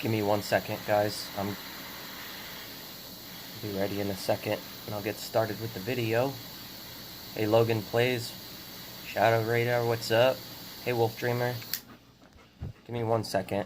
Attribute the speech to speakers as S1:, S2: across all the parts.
S1: Give me 1 second, guys. I'm be ready in a second, and I'll get started with the video. Hey, Logan Plays, Shadow Radar, what's up? Hey, Wolf Dreamer. Give me 1 second.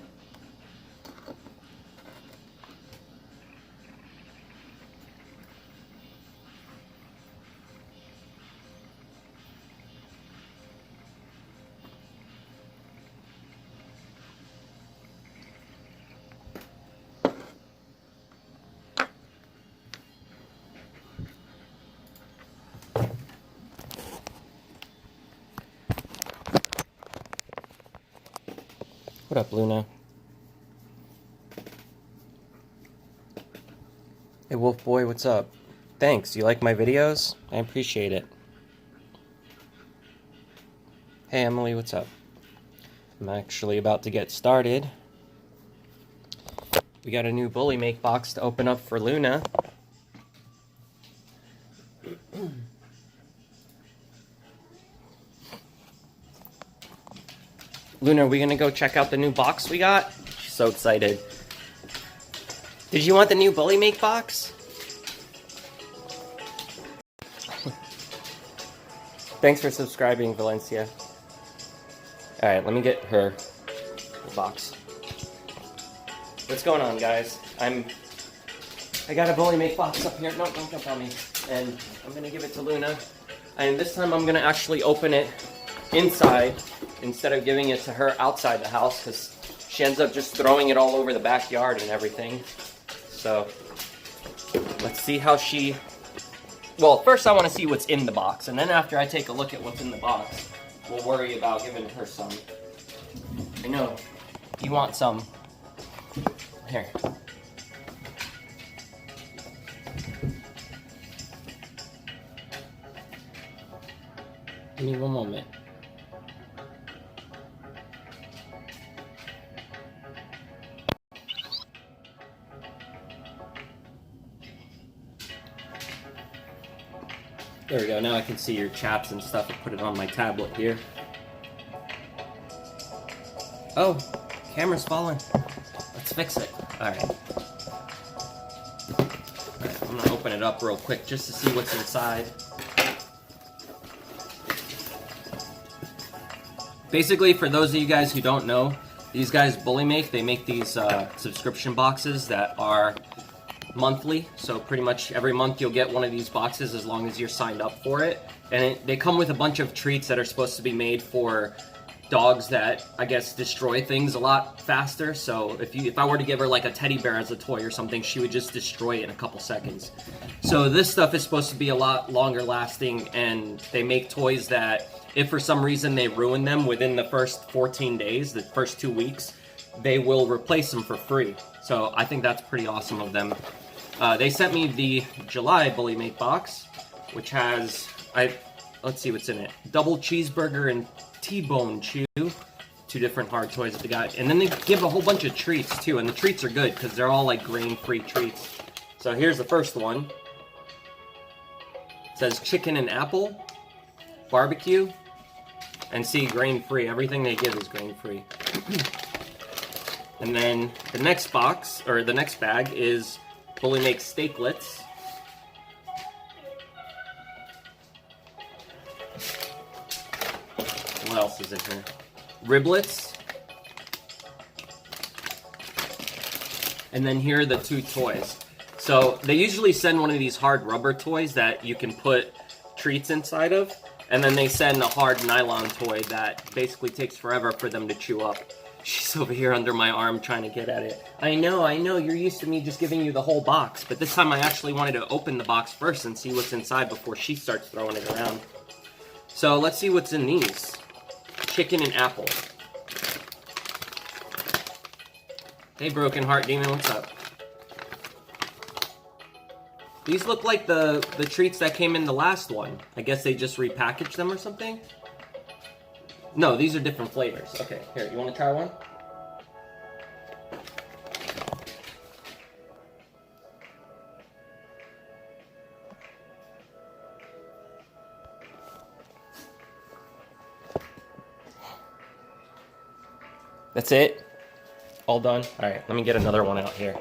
S1: What up, Luna? Hey, Wolf Boy, what's up? Thanks, you like my videos? I appreciate it. Hey, Emily, what's up? I'm actually about to get started. We got a new Bullymake box to open up for Luna. Luna, are we gonna go check out the new box we got? She's so excited. Did you want the new Bullymake box? Thanks for subscribing, Valencia. Alright, let me get her the box. What's going on, guys? I got a Bullymake box up here. No, don't jump on me. And I'm gonna give it to Luna. And this time I'm gonna actually open it inside instead of giving it to her outside the house, because she ends up just throwing it all over the backyard and everything. So let's see how she... Well, first I want to see what's in the box, and then after I take a look at what's in the box, we'll worry about giving her some. I know you want some. Here. Give me one moment. There we go, now I can see your chaps and stuff. I put it on my tablet here. Oh, camera's falling. Let's fix it. Alright. Alright, I'm gonna open it up real quick just to see what's inside. Basically, for those of you guys who don't know, these guys Bullymake, they make these subscription boxes that are monthly, so pretty much every month you'll get one of these boxes as long as you're signed up for it. And they come with a bunch of treats that are supposed to be made for dogs that, I guess, destroy things a lot faster. So if I were to give her like a teddy bear as a toy or something, she would just destroy it in a couple seconds. So this stuff is supposed to be a lot longer lasting, and they make toys that if for some reason they ruin them within the first 14 days, the first 2 weeks, they will replace them for free. So I think that's pretty awesome of them. They sent me the July Bullymake Box, which has, let's see what's in it. Double cheeseburger and T-bone chew. 2 different hard toys that they got. And then they give a whole bunch of treats too, and the treats are good because they're all like grain-free treats. So here's the first one. It says chicken and apple, barbecue, and see, grain-free. Everything they give is grain-free. And then the next box, or the next bag, is Bullymake steaklets. What else is in here? Riblets. And then here are the 2 toys. So they usually send one of these hard rubber toys that you can put treats inside of, and then they send a hard nylon toy that basically takes forever for them to chew up. She's over here under my arm trying to get at it. I know, you're used to me just giving you the whole box, but this time I actually wanted to open the box first and see what's inside before she starts throwing it around. So let's see what's in these. Chicken and apple. Hey, Broken Heart Demon, what's up? These look like the treats that came in the last one. I guess they just repackaged them or something? No, these are different flavors. Okay, here, you want to try one? That's it? All done? All right, let me get another one out here.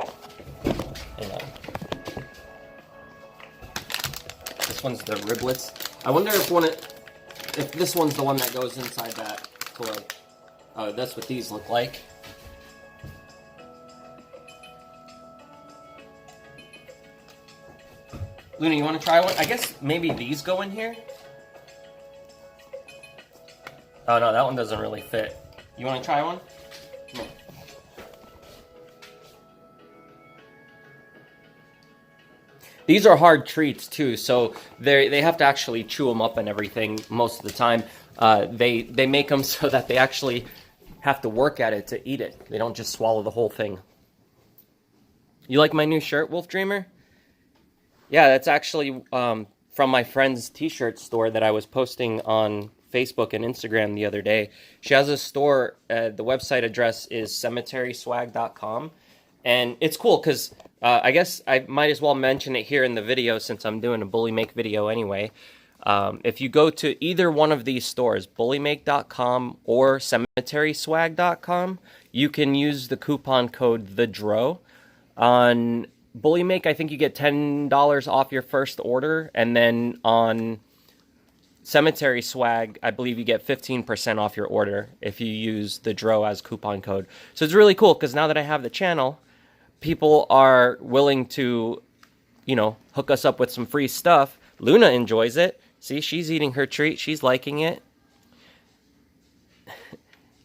S1: Hang on. This one's the riblets. I wonder if this one's the one that goes inside that toy. Oh, that's what these look like. Luna, you want to try one? I guess maybe these go in here? Oh no, that one doesn't really fit. You want to try one? Come on. These are hard treats too, so they have to actually chew them up and everything most of the time. They make them so that they actually have to work at it to eat it. They don't just swallow the whole thing. You like my new shirt, Wolf Dreamer? Yeah, that's actually from my friend's t-shirt store that I was posting on Facebook and Instagram the other day. She has a store, the website address is cemeteryswag.com, and it's cool because I guess I might as well mention it here in the video since I'm doing a Bullymake video anyway. If you go to either one of these stores, bullymake.com or cemeteryswag.com, you can use the coupon code THEDRO. On Bullymake, I think you get $10 off your first order, and then on Cemetery Swag, I believe you get 15% off your order if you use the DRO as coupon code. So it's really cool because now that I have the channel, people are willing to, you know, hook us up with some free stuff. Luna enjoys it. See, she's eating her treat. She's liking it.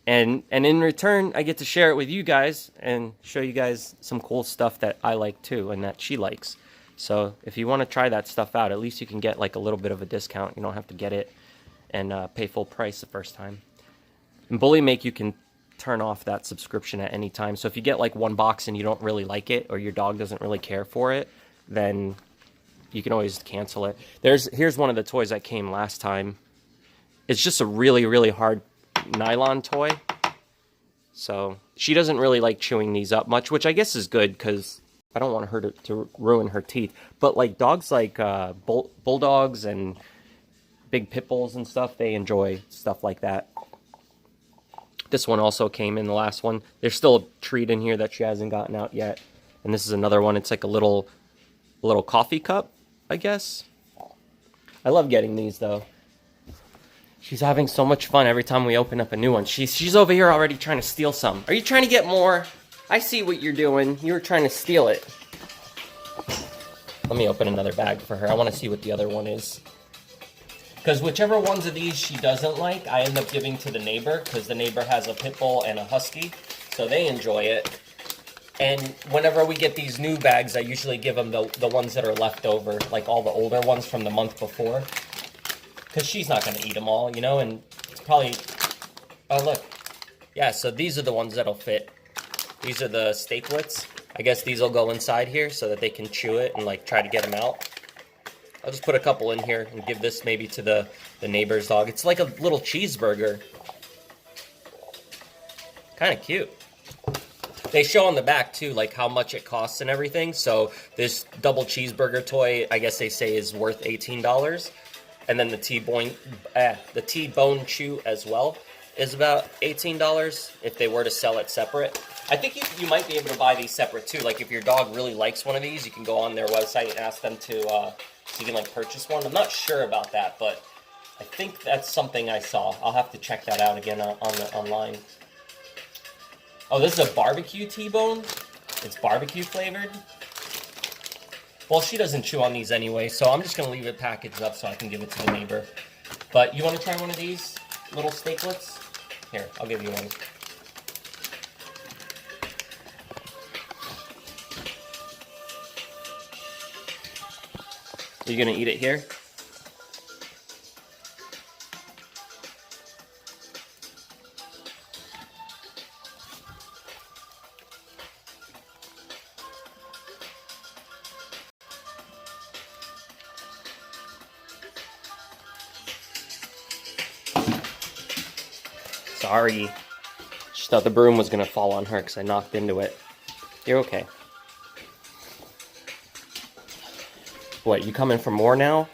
S1: And in return, I get to share it with you guys and show you guys some cool stuff that I like too and that she likes. So if you want to try that stuff out, at least you can get like a little bit of a discount. You don't have to get it and pay full price the first time. In Bullymake, you can turn off that subscription at any time. So if you get like one box and you don't really like it or your dog doesn't really care for it, then you can always cancel it. Here's one of the toys that came last time. It's just a really, really hard nylon toy. So she doesn't really like chewing these up much, which I guess is good because I don't want her to ruin her teeth. But like dogs like bulldogs and big pit bulls and stuff, they enjoy stuff like that. This one also came in the last one. There's still a treat in here that she hasn't gotten out yet. And this is another one. It's like a little coffee cup, I guess. I love getting these though. She's having so much fun every time we open up a new one. She's over here already trying to steal some. Are you trying to get more? I see what you're doing. You were trying to steal it. Let me open another bag for her. I want to see what the other one is. Because whichever ones of these she doesn't like, I end up giving to the neighbor. Because the neighbor has a pit bull and a husky. So they enjoy it. And whenever we get these new bags, I usually give them the ones that are left over. Like all the older ones from the month before. Because she's not going to eat them all, you know, and it's probably... Oh, look. Yeah, so these are the ones that'll fit. These are the staplets. I guess these will go inside here so that they can chew it and, like, try to get them out. I'll just put a couple in here and give this maybe to the neighbor's dog. It's like a little cheeseburger. Kind of cute. They show on the back, too, like, how much it costs and everything. So this double cheeseburger toy, I guess they say, is worth $18. And then the T-bone chew as well is about $18 if they were to sell it separate. I think you might be able to buy these separate too. Like if your dog really likes one of these, you can go on their website and ask them to, so you can like purchase one. I'm not sure about that, but I think that's something I saw. I'll have to check that out again online. Oh, this is a barbecue T-bone. It's barbecue flavored. Well, she doesn't chew on these anyway, so I'm just going to leave it packaged up so I can give it to the neighbor. But you want to try one of these little staplets? Here, I'll give you one. Are you going to eat it here? Sorry. She thought the broom was going to fall on her because I knocked into it. You're okay. What, you coming for more now?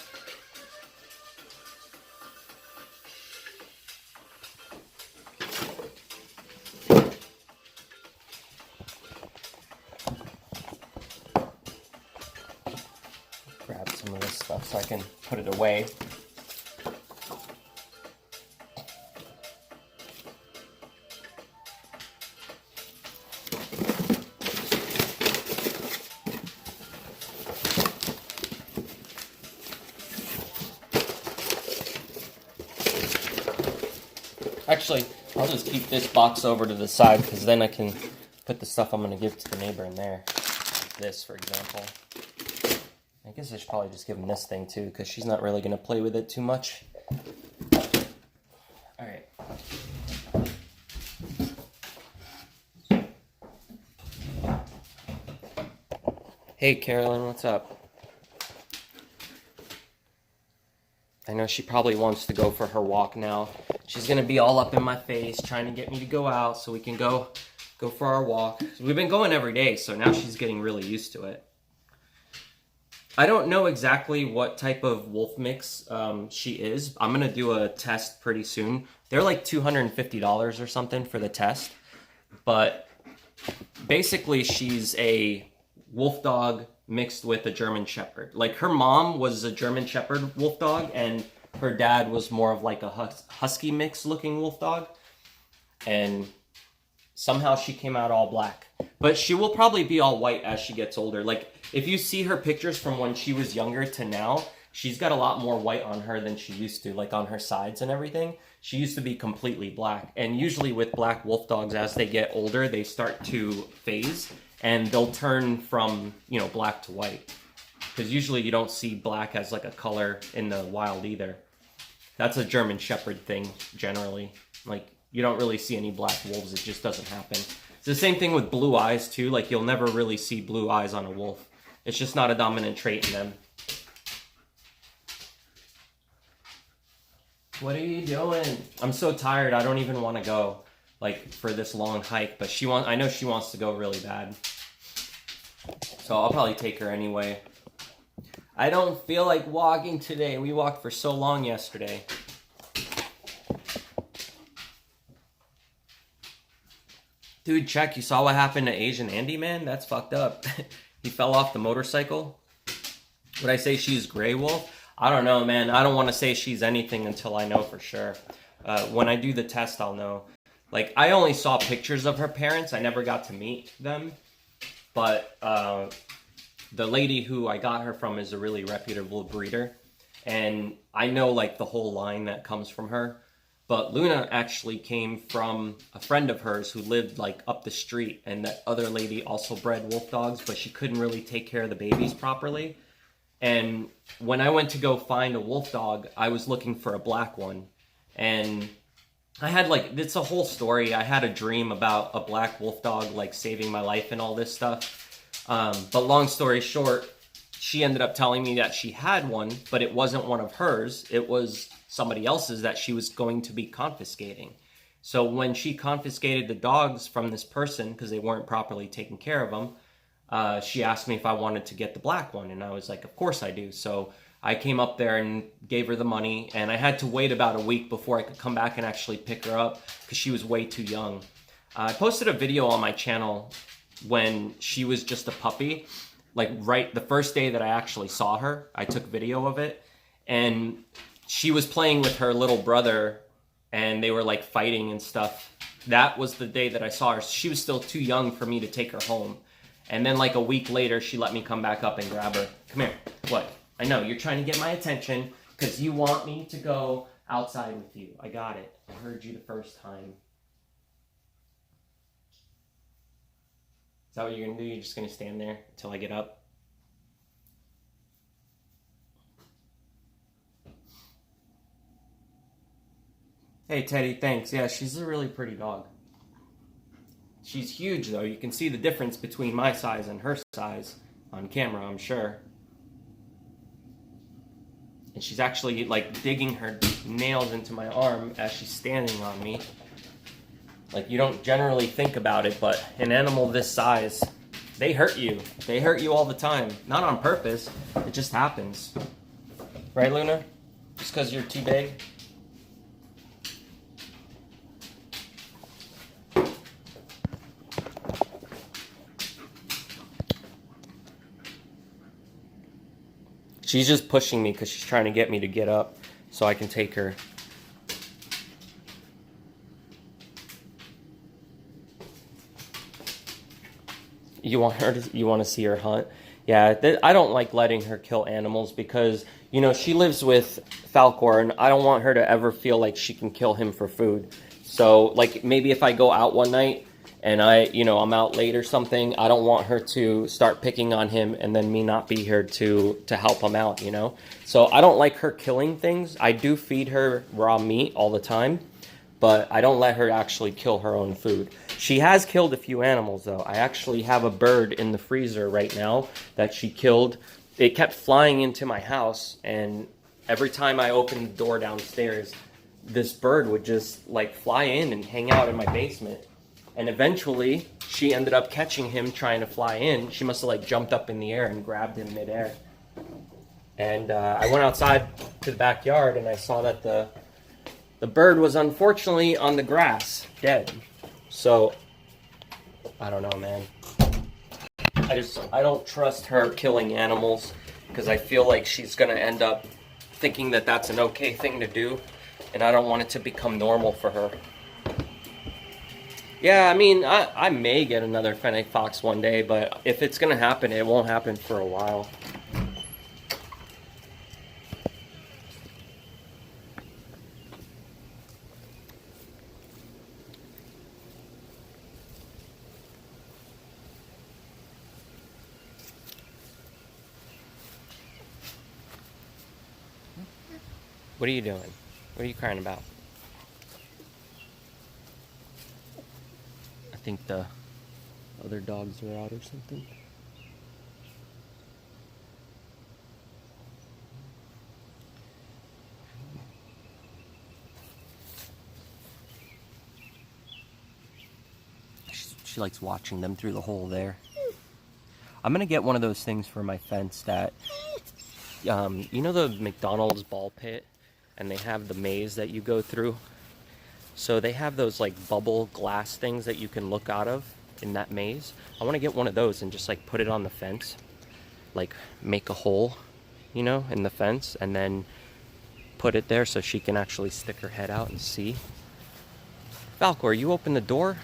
S1: stuff so I can put it away. Actually, I'll just keep this box over to the side because then I can put the stuff I'm going to give to the neighbor in there. Like this, for example. I guess I should probably just give him this thing too because she's not really going to play with it too much. Alright. Hey Carolyn, what's up? I know she probably wants to go for her walk now. She's gonna be all up in my face trying to get me to go out so we can go for our walk. We've been going every day, so now she's getting really used to it. I don't know exactly what type of wolf mix she is. I'm gonna do a test pretty soon. They're like $250 or something for the test. But basically she's a wolf dog mixed with a German Shepherd. Like her mom was a German Shepherd wolf dog and her dad was more of like a husky mix looking wolf dog. And somehow she came out all black. But she will probably be all white as she gets older. Like if you see her pictures from when she was younger to now, she's got a lot more white on her than she used to, like on her sides and everything. She used to be completely black. And usually with black wolf dogs, as they get older, they start to phase. And they'll turn from, you know, black to white. Because usually you don't see black as like a color in the wild either. That's a German Shepherd thing, generally. Like, you don't really see any black wolves. It just doesn't happen. It's the same thing with blue eyes, too. Like, you'll never really see blue eyes on a wolf. It's just not a dominant trait in them. What are you doing? I'm so tired. I don't even want to go, like, for this long hike. But I know she wants to go really bad. So I'll probably take her anyway. I don't feel like walking today. We walked for so long yesterday. Dude, check. You saw what happened to Asian Andy, man? That's fucked up. He fell off the motorcycle. Would I say she's gray wolf? I don't know, man. I don't want to say she's anything until I know for sure. When I do the test, I'll know. Like, I only saw pictures of her parents. I never got to meet them. But the lady who I got her from is a really reputable breeder. And I know, like, the whole line that comes from her. But Luna actually came from a friend of hers who lived, like, up the street. And that other lady also bred wolf dogs, but she couldn't really take care of the babies properly. And when I went to go find a wolf dog, I was looking for a black one. And I had, like, it's a whole story. I had a dream about a black wolf dog, like, saving my life and all this stuff. But long story short, she ended up telling me that she had one, but it wasn't one of hers. It was somebody else's that she was going to be confiscating. So when she confiscated the dogs from this person, because they weren't properly taking care of them, she asked me if I wanted to get the black one. And I was like, of course I do. So I came up there and gave her the money. And I had to wait about a week before I could come back and actually pick her up because she was way too young. I posted a video on my channel when she was just a puppy. Like right the first day that I actually saw her, I took video of it. And she was playing with her little brother and they were like fighting and stuff. That was the day that I saw her. She was still too young for me to take her home. And then like a week later, she let me come back up and grab her. Come here. What? I know, you're trying to get my attention because you want me to go outside with you. I got it. I heard you the first time. Is that what you're going to do? You're just going to stand there until I get up? Hey, Teddy, thanks. Yeah, she's a really pretty dog. She's huge, though. You can see the difference between my size and her size on camera, I'm sure. And she's actually, like, digging her nails into my arm as she's standing on me. Like, you don't generally think about it, but an animal this size, they hurt you. They hurt you all the time. Not on purpose. It just happens. Right, Luna? Just because you're too big? She's just pushing me because she's trying to get me to get up so I can take her. You want to see her hunt? Yeah, I don't like letting her kill animals because, you know, she lives with Falcor, and I don't want her to ever feel like she can kill him for food. So, like, maybe if I go out one night and I'm out late or something, I don't want her to start picking on him and then me not be here to help him out, you know? So I don't like her killing things. I do feed her raw meat all the time, but I don't let her actually kill her own food. She has killed a few animals, though. I actually have a bird in the freezer right now that she killed. It kept flying into my house, and every time I opened the door downstairs, this bird would just, like, fly in and hang out in my basement. And eventually, she ended up catching him trying to fly in. She must have, like, jumped up in the air and grabbed him midair. And I went outside to the backyard, and I saw that the bird was unfortunately on the grass, dead. So, I don't know, man. I don't trust her killing animals because I feel like she's going to end up thinking that that's an okay thing to do, and I don't want it to become normal for her. Yeah, I mean, I may get another fennec fox one day, but if it's going to happen, it won't happen for a while. What are you doing? What are you crying about? I think the other dogs are out or something. She likes watching them through the hole there. I'm gonna get one of those things for my fence that, you know the McDonald's ball pit? And they have the maze that you go through. So they have those like bubble glass things that you can look out of in that maze. I want to get one of those and just like put it on the fence. Like make a hole, you know, in the fence, and then put it there so she can actually stick her head out and see. Falcor, you opened the door?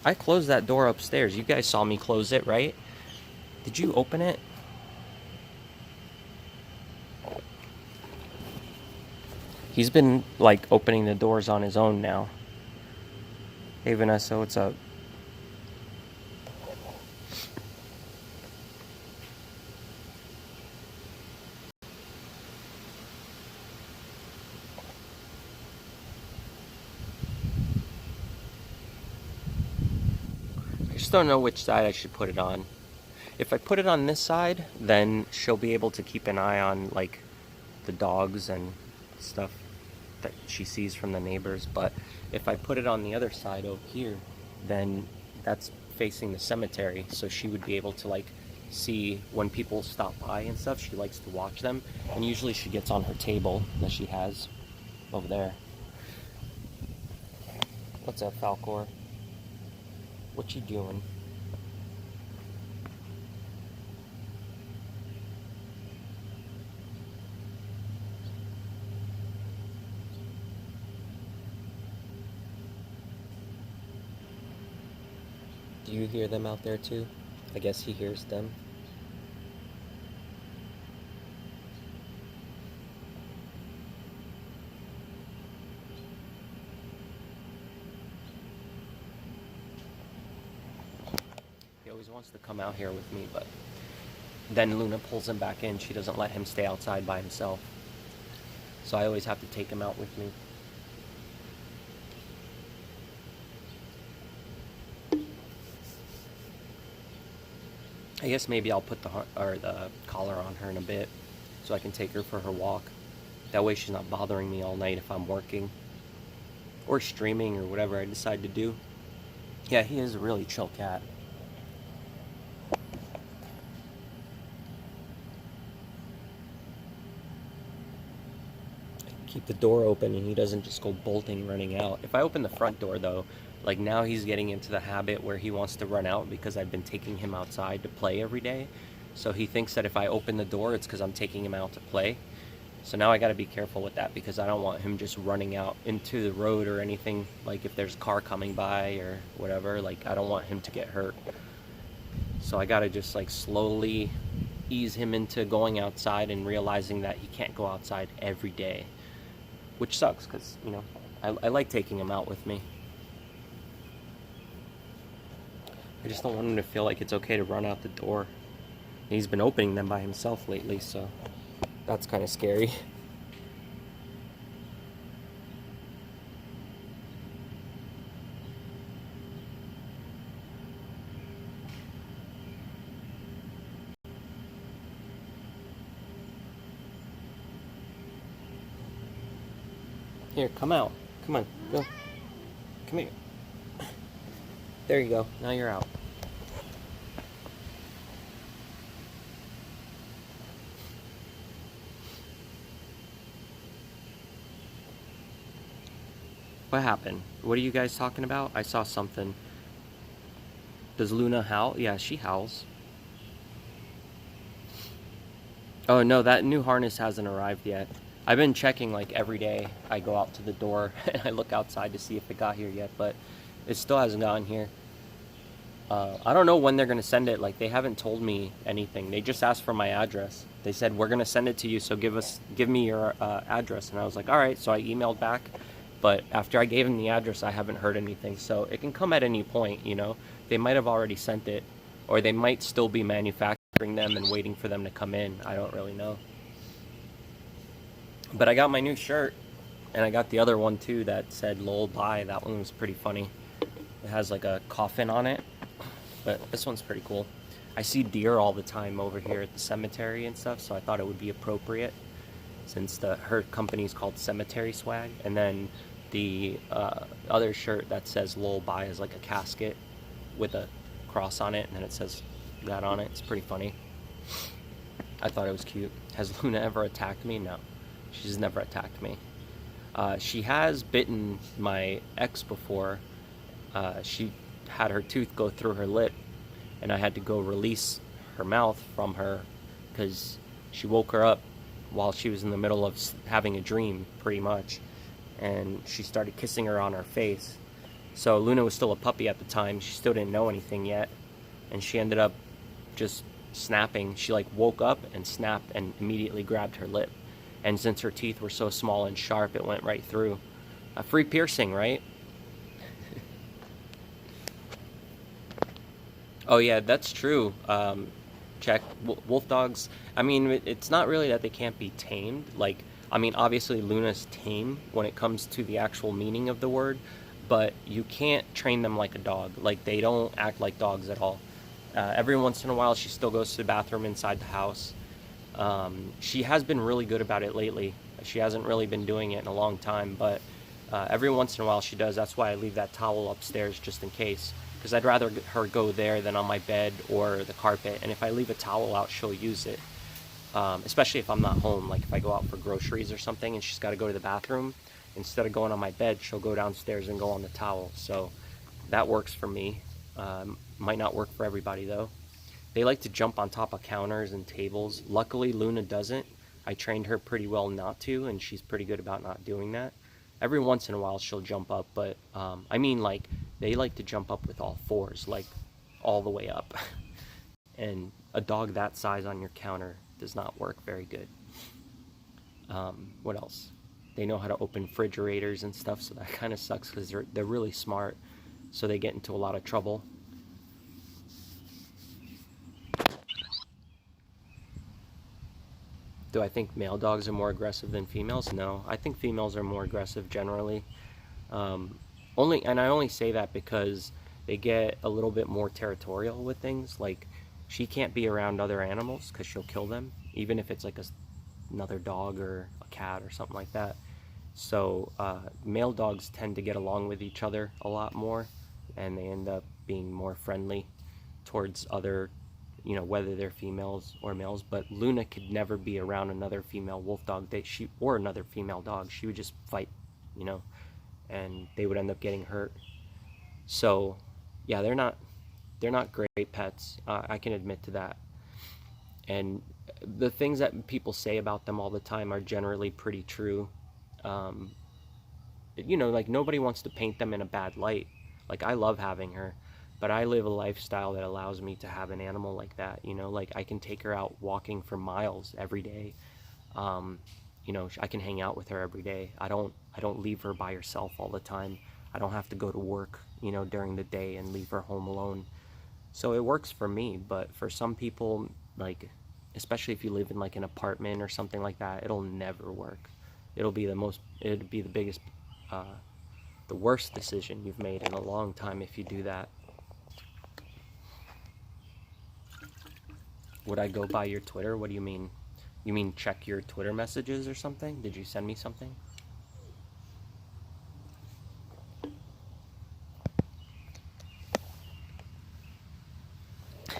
S1: I closed that door upstairs. You guys saw me close it, right? Did you open it? He's been, like, opening the doors on his own now. Hey, Vanessa, what's up? I just don't know which side I should put it on. If I put it on this side, then she'll be able to keep an eye on, like, the dogs and stuff that she sees from the neighbors. But if I put it on the other side over here, then that's facing the cemetery, so she would be able to like see when people stop by and stuff. She likes to watch them, and usually she gets on her table that she has over there. What's up, Falcor? What you doing? Do you hear them out there too? I guess he hears them. He always wants to come out here with me, but then Luna pulls him back in. She doesn't let him stay outside by himself. So I always have to take him out with me. I guess maybe I'll put the collar on her in a bit so I can take her for her walk. That way she's not bothering me all night if I'm working or streaming or whatever I decide to do. Yeah, he is a really chill cat. Keep the door open and he doesn't just go bolting running out. If I open the front door though, like now he's getting into the habit where he wants to run out because I've been taking him outside to play every day. So he thinks that if I open the door, it's because I'm taking him out to play. So now I got to be careful with that, because I don't want him just running out into the road or anything. Like if there's a car coming by or whatever, like I don't want him to get hurt. So I got to just like slowly ease him into going outside and realizing that he can't go outside every day, which sucks because, you know, I like taking him out with me. I just don't want him to feel like it's okay to run out the door. He's been opening them by himself lately, so that's kind of scary. Here, come out. Come on, go. Come here. There you go. Now you're out. What happened? What are you guys talking about? I saw something. Does Luna howl? Yeah, she howls. Oh no, that new harness hasn't arrived yet. I've been checking like every day. I go out to the door and I look outside to see if it got here yet, but it still hasn't gotten here. I don't know when they're gonna send it. Like, they haven't told me anything. They just asked for my address. They said, we're gonna send it to you, so give me your address. And I was like, all right. So I emailed back, but after I gave them the address, I haven't heard anything. So it can come at any point, you know. They might have already sent it, or they might still be manufacturing them and waiting for them to come in. I don't really know. But I got my new shirt, and I got the other one too that said "Lol bye." That one was pretty funny. It has like a coffin on it, but this one's pretty cool. I see deer all the time over here at the cemetery and stuff, so I thought it would be appropriate since her company's called Cemetery Swag. And then the other shirt that says "Lol bye" is like a casket with a cross on it, and then it says that on it. It's pretty funny. I thought it was cute. Has Luna ever attacked me? No. She's never attacked me. She has bitten my ex before. She had her tooth go through her lip, and I had to go release her mouth from her because she woke her up while she was in the middle of having a dream, pretty much. And she started kissing her on her face. So Luna was still a puppy at the time. She still didn't know anything yet. And she ended up just snapping. She like woke up and snapped and immediately grabbed her lip. And since her teeth were so small and sharp, it went right through. A free piercing, right? Oh yeah, that's true. Check. Wolf dogs, I mean, it's not really that they can't be tamed. Like, I mean, obviously Luna's tame when it comes to the actual meaning of the word, but you can't train them like a dog. Like, they don't act like dogs at all. Every once in a while, she still goes to the bathroom inside the house. She has been really good about it lately. She hasn't really been doing it in a long time, but every once in a while she does. That's why I leave that towel upstairs just in case, because I'd rather her go there than on my bed or the carpet. And if I leave a towel out, she'll use it, especially if I'm not home. Like if I go out for groceries or something and she's got to go to the bathroom, instead of going on my bed, she'll go downstairs and go on the towel. So that works for me. Might not work for everybody though. They like to jump on top of counters and tables. Luckily, Luna doesn't. I trained her pretty well not to, and she's pretty good about not doing that. Every once in a while, she'll jump up, but I mean, like, they like to jump up with all fours, like, all the way up. And a dog that size on your counter does not work very good. What else? They know how to open refrigerators and stuff, so that kind of sucks because they're really smart, so they get into a lot of trouble. Do I think male dogs are more aggressive than females? No, I think females are more aggressive generally. I only say that because they get a little bit more territorial with things. Like, she can't be around other animals because she'll kill them, even if it's like another dog or a cat or something like that. So male dogs tend to get along with each other a lot more, and they end up being more friendly towards other, you know, whether they're females or males. But Luna could never be around another female wolf dog or another female dog. She would just fight, you know, and they would end up getting hurt. So yeah, they're not great pets. I can admit to that. And the things that people say about them all the time are generally pretty true. You know, like, nobody wants to paint them in a bad light. Like, I love having her, but I live a lifestyle that allows me to have an animal like that, you know? Like, I can take her out walking for miles every day. You know, I can hang out with her every day. I don't leave her by herself all the time. I don't have to go to work, you know, during the day and leave her home alone. So it works for me, but for some people, like, especially if you live in like an apartment or something like that, it'll never work. It'll be the biggest, the worst decision you've made in a long time if you do that. Would I go by your Twitter? What do you mean? You mean check your Twitter messages or something? Did you send me something?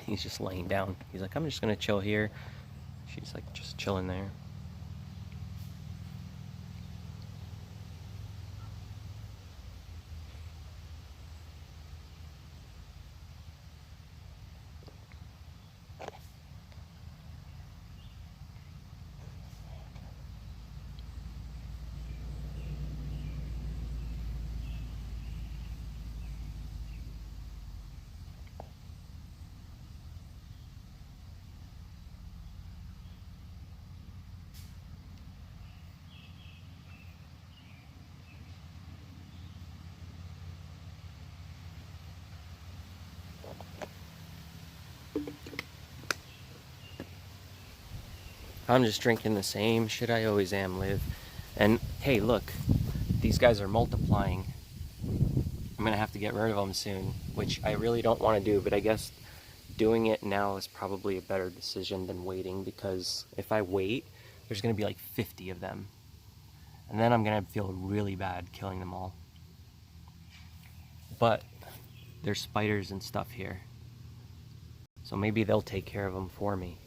S1: He's just laying down. He's like, I'm just gonna chill here. She's like just chilling there. I'm just drinking the same shit I always am, Liv. And hey, look, these guys are multiplying. I'm gonna have to get rid of them soon, which I really don't want to do, but I guess doing it now is probably a better decision than waiting, because if I wait, there's gonna be like 50 of them. And then I'm gonna feel really bad killing them all. But there's spiders and stuff here, so maybe they'll take care of them for me.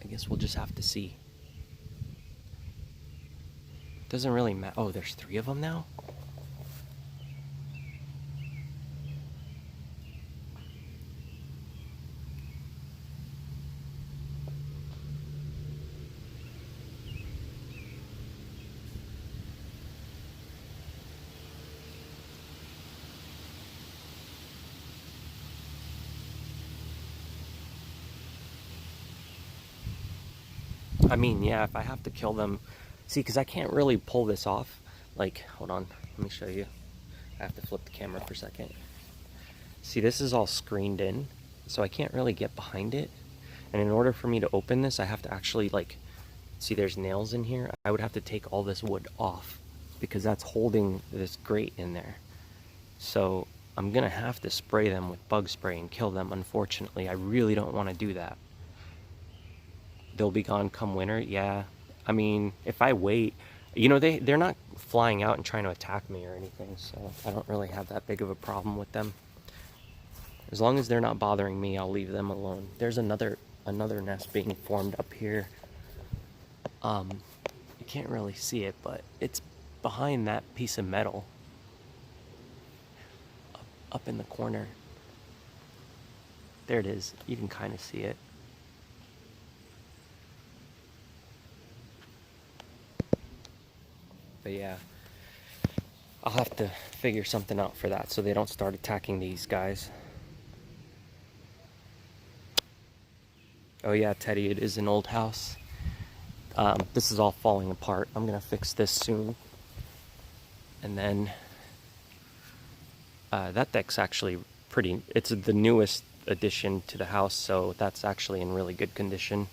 S1: I guess we'll just have to see. Doesn't really matter. Oh, there's 3 of them now? I mean, yeah, if I have to kill them... See, because I can't really pull this off. Like, hold on, let me show you. I have to flip the camera for a second. See, this is all screened in, so I can't really get behind it. And in order for me to open this, I have to actually, like... See, there's nails in here. I would have to take all this wood off, because that's holding this grate in there. So, I'm gonna have to spray them with bug spray and kill them, unfortunately. I really don't want to do that. They'll be gone come winter. Yeah, I mean, if I wait, you know, they're not flying out and trying to attack me or anything, so I don't really have that big of a problem with them. As long as they're not bothering me, I'll leave them alone. There's another nest being formed up here. You can't really see it, but it's behind that piece of metal up in the corner. There it is. You can kind of see it. But yeah, I'll have to figure something out for that so they don't start attacking these guys. Oh yeah, Teddy, it is an old house. This is all falling apart. I'm gonna fix this soon. And then that deck's actually pretty, it's the newest addition to the house, so that's actually in really good condition.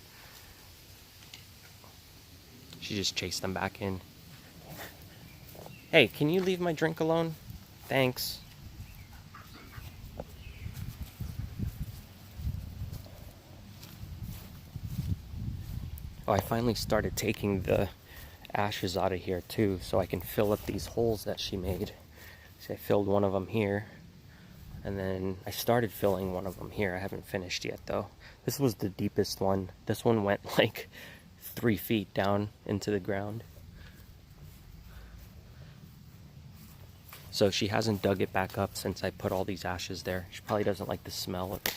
S1: She just chased them back in. Hey, can you leave my drink alone? Thanks. Oh, I finally started taking the ashes out of here too, so I can fill up these holes that she made. See, I filled one of them here, and then I started filling one of them here. I haven't finished yet though. This was the deepest one. This one went like 3 feet down into the ground. So she hasn't dug it back up since I put all these ashes there. She probably doesn't like the smell of it.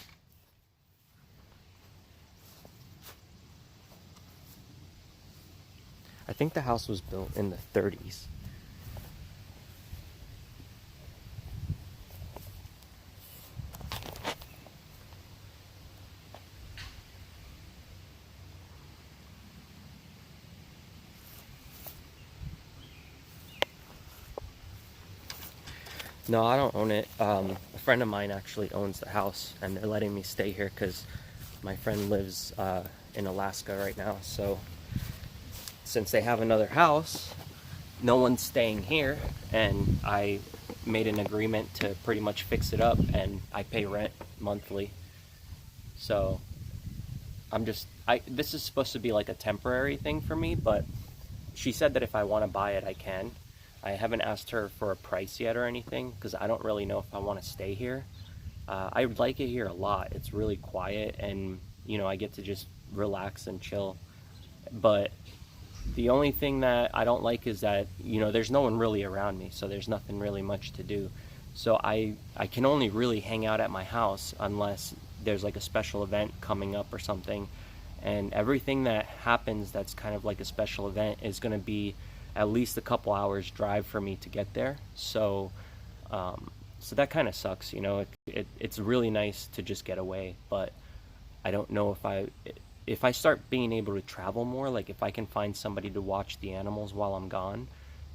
S1: I think the house was built in the 30s. No, I don't own it. A friend of mine actually owns the house, and they're letting me stay here because my friend lives in Alaska right now. So since they have another house, no one's staying here, and I made an agreement to pretty much fix it up, and I pay rent monthly. So this is supposed to be like a temporary thing for me, but she said that if I want to buy it, I can. I haven't asked her for a price yet or anything because I don't really know if I want to stay here. I like it here a lot. It's really quiet, and you know, I get to just relax and chill. But the only thing that I don't like is that, you know, there's no one really around me, so there's nothing really much to do. So I can only really hang out at my house unless there's like a special event coming up or something. And everything that happens that's kind of like a special event is going to be at least a couple hours drive for me to get there. So so that kind of sucks, you know. It's really nice to just get away, but I don't know if I start being able to travel more, like if I can find somebody to watch the animals while I'm gone,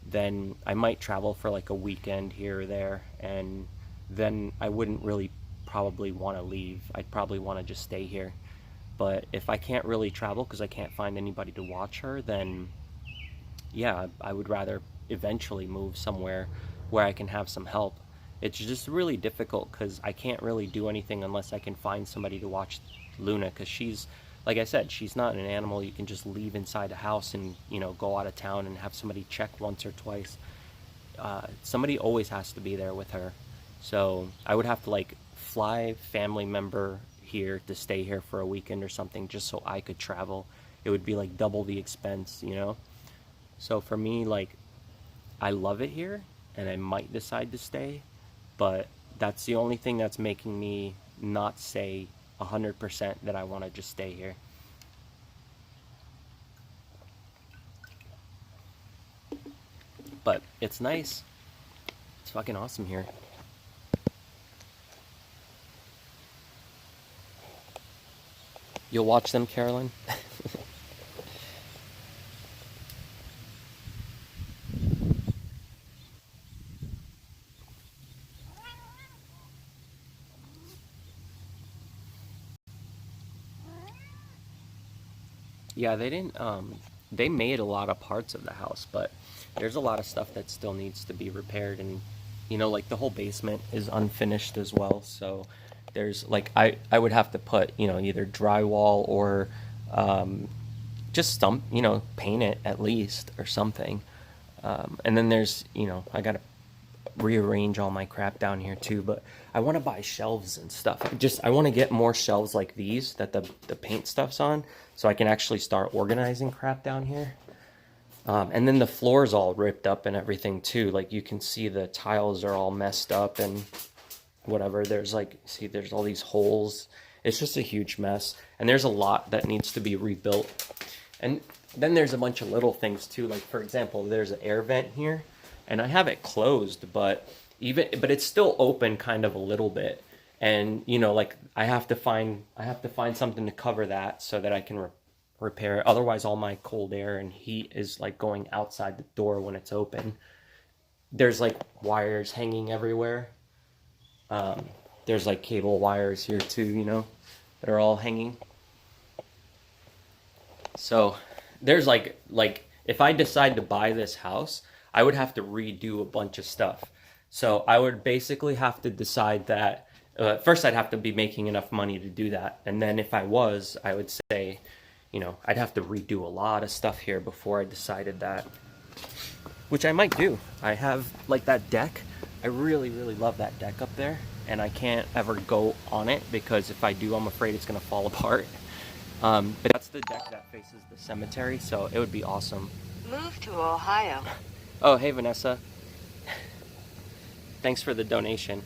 S1: then I might travel for like a weekend here or there, and then I wouldn't really probably want to leave. I'd probably want to just stay here. But if I can't really travel because I can't find anybody to watch her, then yeah, I would rather eventually move somewhere where I can have some help. It's just really difficult because I can't really do anything unless I can find somebody to watch Luna, because she's, like I said, she's not an animal you can just leave inside a house and, you know, go out of town and have somebody check once or twice. Somebody always has to be there with her. So I would have to like fly family member here to stay here for a weekend or something just so I could travel. It would be like double the expense, you know? So for me, like, I love it here and I might decide to stay, but that's the only thing that's making me not say 100% that I want to just stay here. But it's nice. It's fucking awesome here. You'll watch them, Carolyn? Yeah, they didn't, they made a lot of parts of the house, but there's a lot of stuff that still needs to be repaired, and, you know, like the whole basement is unfinished as well, so there's, like, I would have to put, you know, either drywall or, just some, you know, paint it at least, or something, and then there's, you know, I gotta rearrange all my crap down here too, but I want to buy shelves and stuff. I want to get more shelves like these that the paint stuff's on, so I can actually start organizing crap down here. And then the floor's all ripped up and everything too. Like you can see the tiles are all messed up and whatever. There's like, see, there's all these holes. It's just a huge mess. And there's a lot that needs to be rebuilt. And then there's a bunch of little things too. Like for example, there's an air vent here. And I have it closed, but it's still open kind of a little bit. And you know, like I have to find something to cover that so that I can repair it. Otherwise, all my cold air and heat is like going outside the door when it's open. There's like wires hanging everywhere. There's like cable wires here too, you know, that are all hanging. So there's like if I decide to buy this house, I would have to redo a bunch of stuff. So I would basically have to decide that, first I'd have to be making enough money to do that. And then if I was, I would say, you know, I'd have to redo a lot of stuff here before I decided that, which I might do. I have like that deck. I really, really love that deck up there, and I can't ever go on it because if I do, I'm afraid it's gonna fall apart. But that's the deck that faces the cemetery, so it would be awesome.
S2: Move to Ohio.
S1: Oh, hey, Vanessa. Thanks for the donation.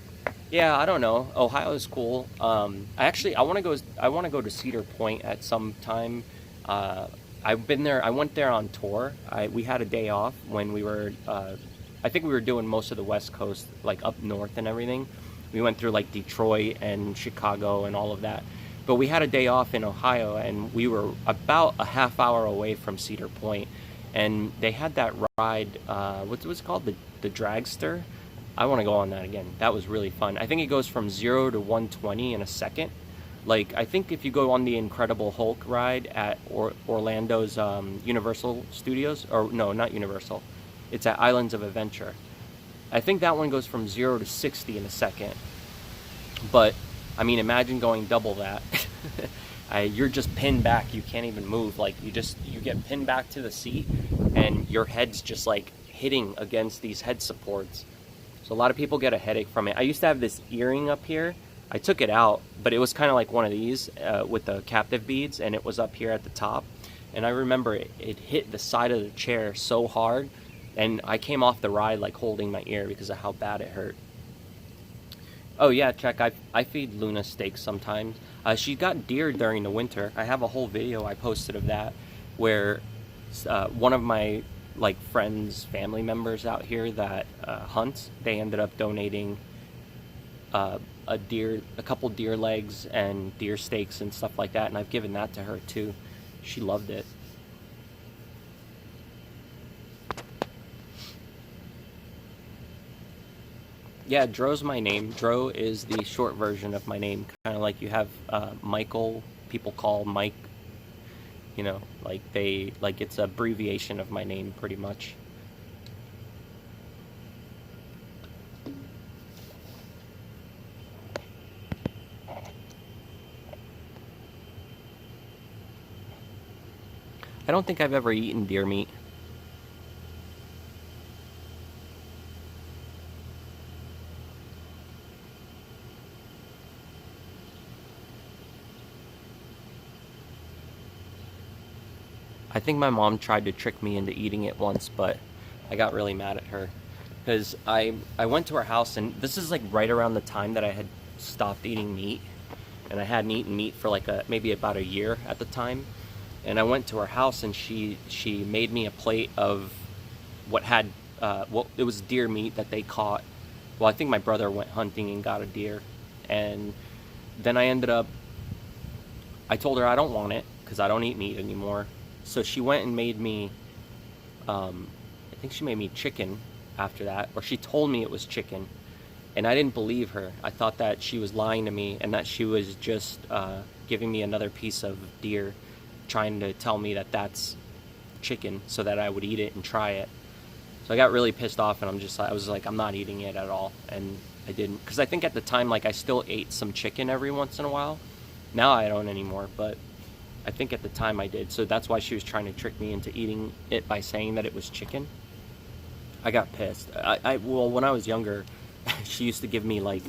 S1: Yeah, I don't know. Ohio is cool. I want to go to Cedar Point at some time. I've been there. I went there on tour. We had a day off when we were. I think we were doing most of the West Coast, like up north and everything. We went through like Detroit and Chicago and all of that. But we had a day off in Ohio, and we were about a half hour away from Cedar Point, and they had that ride. What's it called? The dragster. I want to go on that again. That was really fun. I think it goes from 0 to 120 in a second. Like, I think if you go on the Incredible Hulk ride at Orlando's Universal Studios, or no, not Universal, it's at Islands of Adventure. I think that one goes from 0 to 60 in a second. But, I mean, imagine going double that. You're just pinned back. You can't even move. Like, you get pinned back to the seat, and your head's just, like, hitting against these head supports. So a lot of people get a headache from it. I used to have this earring up here. I took it out, but it was kind of like one of these with the captive beads, and it was up here at the top. And I remember it hit the side of the chair so hard, and I came off the ride like holding my ear because of how bad it hurt. Oh yeah, check. I feed Luna steaks sometimes. She got deer during the winter. I have a whole video I posted of that, where one of my like friends, family members out here that hunts, they ended up donating a couple deer legs and deer steaks and stuff like that, and I've given that to her too. She loved it. Yeah, Dro's my name. Dro is the short version of my name, kind of like you have Michael, people call Mike, you know, like it's an abbreviation of my name pretty much. I don't think I've ever eaten deer meat. I think my mom tried to trick me into eating it once, but I got really mad at her. Because I went to her house, and this is like right around the time that I had stopped eating meat. And I hadn't eaten meat for like maybe about a year at the time. And I went to her house, and she made me a plate of what had, it was deer meat that they caught. Well, I think my brother went hunting and got a deer. And then I told her I don't want it, because I don't eat meat anymore. So she went and made me, I think she made me chicken after that, or she told me it was chicken. And I didn't believe her. I thought that she was lying to me, and that she was just giving me another piece of deer, trying to tell me that that's chicken so that I would eat it and try it. So I got really pissed off, and I was like, I'm not eating it at all. And I didn't, because I think at the time, like, I still ate some chicken every once in a while. Now I don't anymore, but I think at the time I did. So that's why she was trying to trick me into eating it by saying that it was chicken. I got pissed. Well, when I was younger, she used to give me like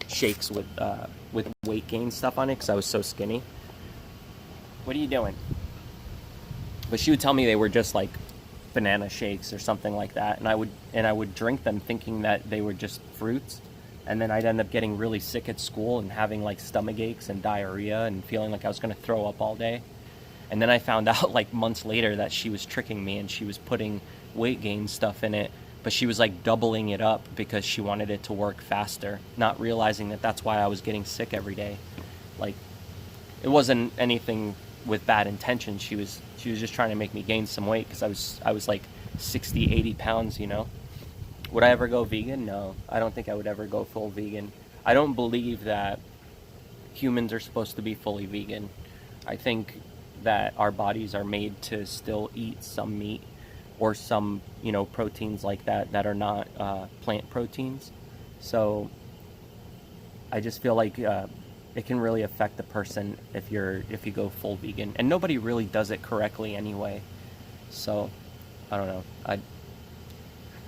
S1: shakes with weight gain stuff on it because I was so skinny. What are you doing? But she would tell me they were just like banana shakes or something like that, and I would drink them thinking that they were just fruits, and then I'd end up getting really sick at school and having like stomach aches and diarrhea and feeling like I was going to throw up all day. And then I found out like months later that she was tricking me, and she was putting weight gain stuff in it, but she was like doubling it up because she wanted it to work faster, not realizing that that's why I was getting sick every day. Like, it wasn't anything with bad intentions. She was just trying to make me gain some weight because I was like 60, 80 pounds, you know. Would I ever go vegan? No, I don't think I would ever go full vegan. I don't believe that humans are supposed to be fully vegan. I think that our bodies are made to still eat some meat or some, you know, proteins like that are not plant proteins. So I just feel like it can really affect the person if you go full vegan, and nobody really does it correctly anyway. So I don't know.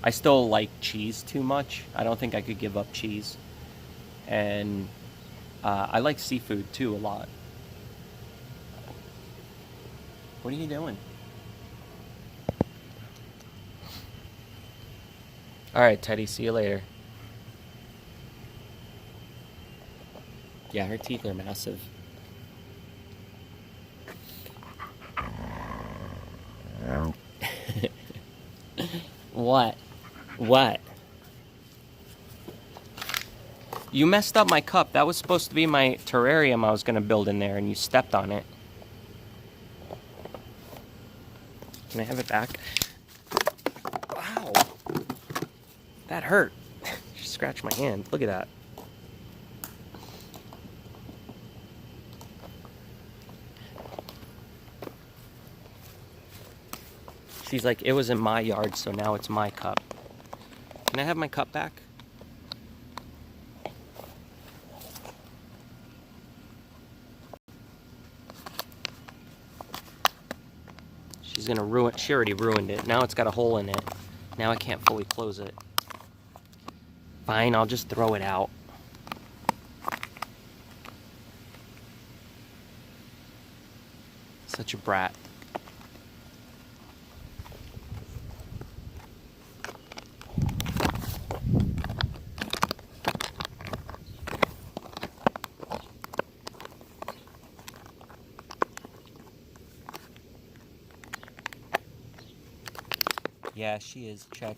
S1: I still like cheese too much. I don't think I could give up cheese, and I like seafood too a lot. What are you doing? All right, Teddy. See you later. Yeah, her teeth are massive. What? What? You messed up my cup. That was supposed to be my terrarium I was going to build in there, and you stepped on it. Can I have it back? Wow. That hurt. She scratched my hand. Look at that. She's like, it was in my yard, so now it's my cup. Can I have my cup back? She's gonna ruin, she already ruined it. Now it's got a hole in it. Now I can't fully close it. Fine, I'll just throw it out. Such a brat. Yeah, she is. Check.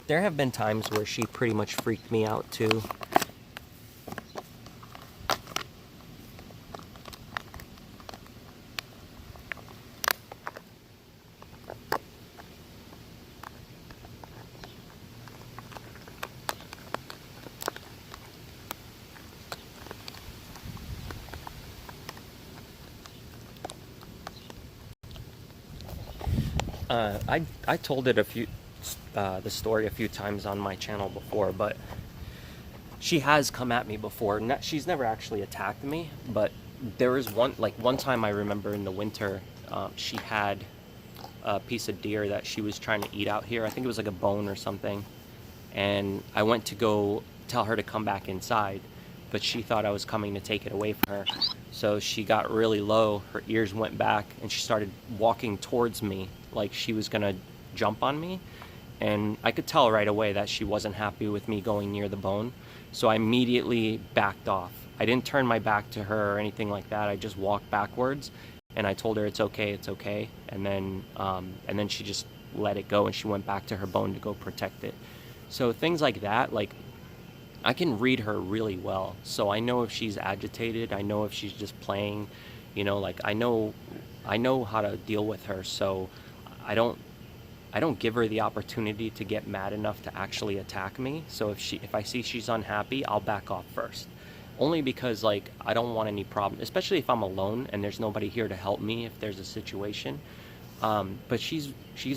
S1: There have been times where she pretty much freaked me out too. I told it the story a few times on my channel before, but she has come at me before. She's never actually attacked me, but there was one time I remember in the winter, she had a piece of deer that she was trying to eat out here. I think it was like a bone or something, and I went to go tell her to come back inside, but she thought I was coming to take it away from her. So she got really low, her ears went back, and she started walking towards me like she was gonna jump on me. And I could tell right away that she wasn't happy with me going near the bone. So I immediately backed off. I didn't turn my back to her or anything like that. I just walked backwards, and I told her it's okay, it's okay. And then she just let it go, and she went back to her bone to go protect it. So things like that, like, I can read her really well. So I know if she's agitated, I know if she's just playing, you know, like I know how to deal with her. So I don't give her the opportunity to get mad enough to actually attack me. So if I see she's unhappy, I'll back off first. Only because, like, I don't want any problem, especially if I'm alone and there's nobody here to help me if there's a situation. But she's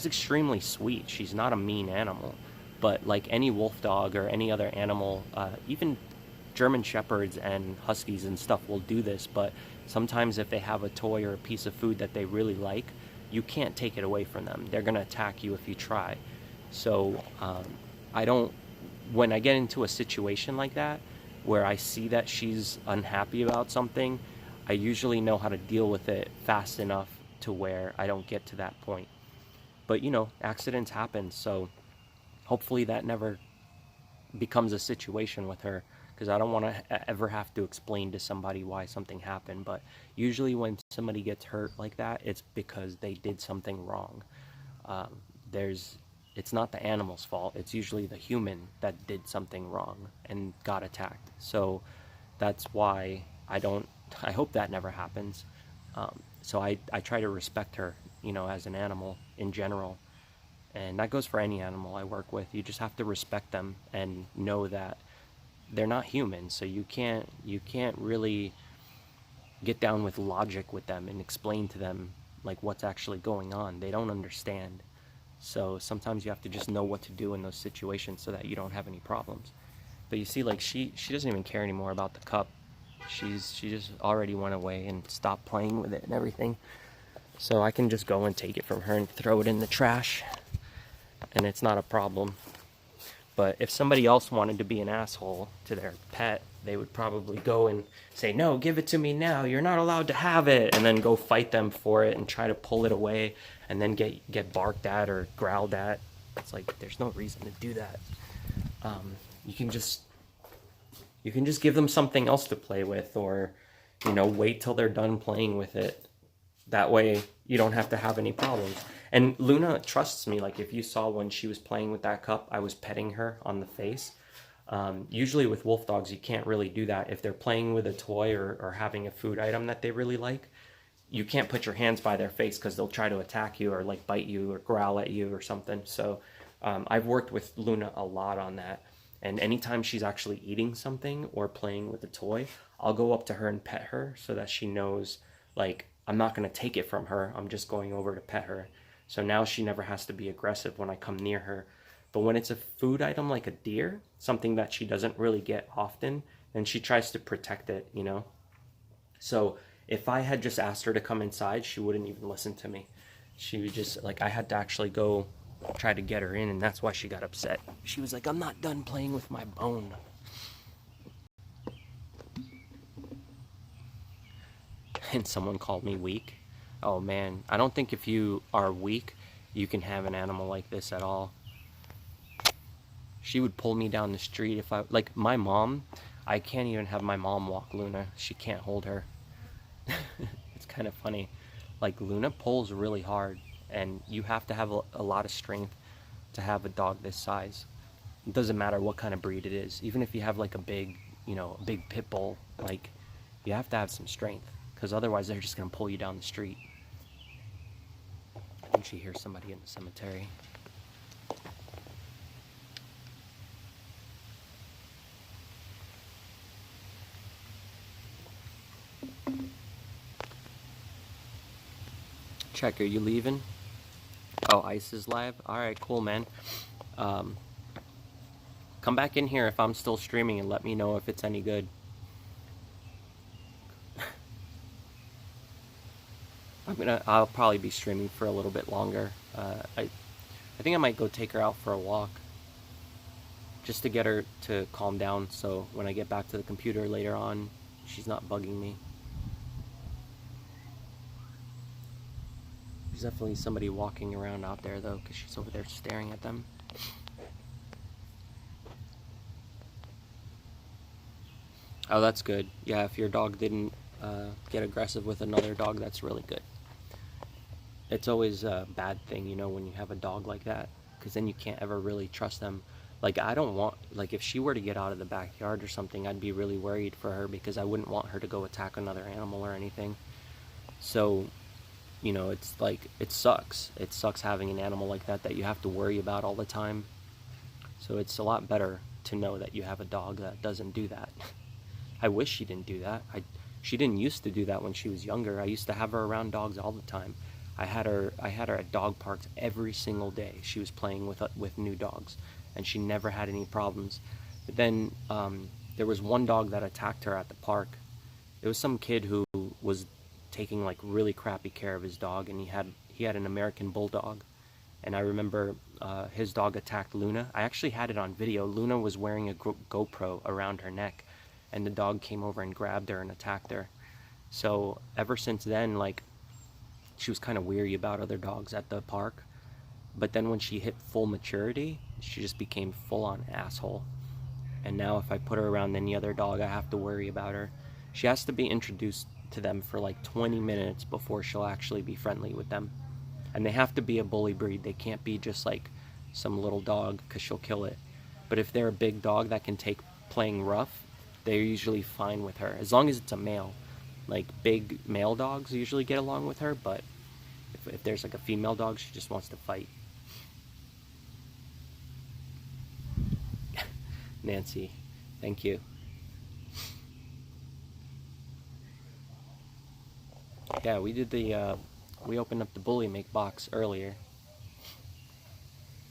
S1: extremely sweet. She's not a mean animal. But like any wolf dog or any other animal, even German shepherds and huskies and stuff will do this. But sometimes if they have a toy or a piece of food that they really like, you can't take it away from them. They're gonna attack you if you try. So when I get into a situation like that, where I see that she's unhappy about something, I usually know how to deal with it fast enough to where I don't get to that point. But you know, accidents happen, so hopefully that never becomes a situation with her, because I don't want to ever have to explain to somebody why something happened. But usually when somebody gets hurt like that, it's because they did something wrong. It's not the animal's fault. It's usually the human that did something wrong and got attacked. So that's why I hope that never happens. So I try to respect her, you know, as an animal in general. And that goes for any animal I work with. You just have to respect them and know that they're not human. So you can't really get down with logic with them and explain to them like what's actually going on. They don't understand. So sometimes you have to just know what to do in those situations so that you don't have any problems. But you see, like, she doesn't even care anymore about the cup. She just already went away and stopped playing with it and everything. So I can just go and take it from her and throw it in the trash, and it's not a problem. But if somebody else wanted to be an asshole to their pet, they would probably go and say, no, give it to me now, you're not allowed to have it, and then go fight them for it and try to pull it away and then get barked at or growled at. It's like, there's no reason to do that. You can just give them something else to play with, or, you know, wait till they're done playing with it. That way you don't have to have any problems. And Luna trusts me. Like if you saw when she was playing with that cup, I was petting her on the face. Usually with wolf dogs, you can't really do that. If they're playing with a toy or having a food item that they really like, you can't put your hands by their face because they'll try to attack you or like bite you or growl at you or something. So I've worked with Luna a lot on that. And anytime she's actually eating something or playing with a toy, I'll go up to her and pet her so that she knows, like, I'm not going to take it from her. I'm just going over to pet her. So now she never has to be aggressive when I come near her. But when it's a food item like a deer, something that she doesn't really get often, then she tries to protect it, you know? So if I had just asked her to come inside, she wouldn't even listen to me. She would just, like, I had to actually go try to get her in, and that's why she got upset. She was like, I'm not done playing with my bone. And someone called me weak. Oh man, I don't think if you are weak, you can have an animal like this at all. She would pull me down the street if I, like my mom, I can't even have my mom walk Luna. She can't hold her. It's kind of funny. Like Luna pulls really hard, and you have to have a lot of strength to have a dog this size. It doesn't matter what kind of breed it is. Even if you have like a big, you know, a big pit bull, like you have to have some strength, because otherwise they're just gonna pull you down the street. I think she hears somebody in the cemetery. Check, are you leaving? Oh, Ice is live? Alright, cool, man. Come back in here if I'm still streaming and let me know if it's any good. I'll probably be streaming for a little bit longer. I think I might go take her out for a walk, just to get her to calm down, so when I get back to the computer later on, she's not bugging me. There's definitely somebody walking around out there though, because she's over there staring at them. Oh, that's good. Yeah, if your dog didn't get aggressive with another dog, that's really good. It's always a bad thing, you know, when you have a dog like that, because then you can't ever really trust them. Like, I don't want, like, if she were to get out of the backyard or something, I'd be really worried for her, because I wouldn't want her to go attack another animal or anything. So, you know, it's like, it sucks. It sucks having an animal like that you have to worry about all the time. So it's a lot better to know that you have a dog that doesn't do that. I wish she didn't do that. She didn't used to do that when she was younger. I used to have her around dogs all the time. I had her at dog parks every single day. She was playing with new dogs, and she never had any problems. But then there was one dog that attacked her at the park. It was some kid who was taking like really crappy care of his dog, and he had an American bulldog. And I remember his dog attacked Luna. I actually had it on video. Luna was wearing a GoPro around her neck, and the dog came over and grabbed her and attacked her. So ever since then, like, she was kind of weary about other dogs at the park. But then when she hit full maturity, she just became full-on asshole. And now if I put her around any other dog, I have to worry about her. She has to be introduced to them for like 20 minutes before she'll actually be friendly with them. And they have to be a bully breed. They can't be just like some little dog, because she'll kill it. But if they're a big dog that can take playing rough, they're usually fine with her, as long as it's a male. Like, big male dogs usually get along with her, but if there's like a female dog, she just wants to fight. Nancy, thank you. Yeah, we did we opened up the Bullymake box earlier.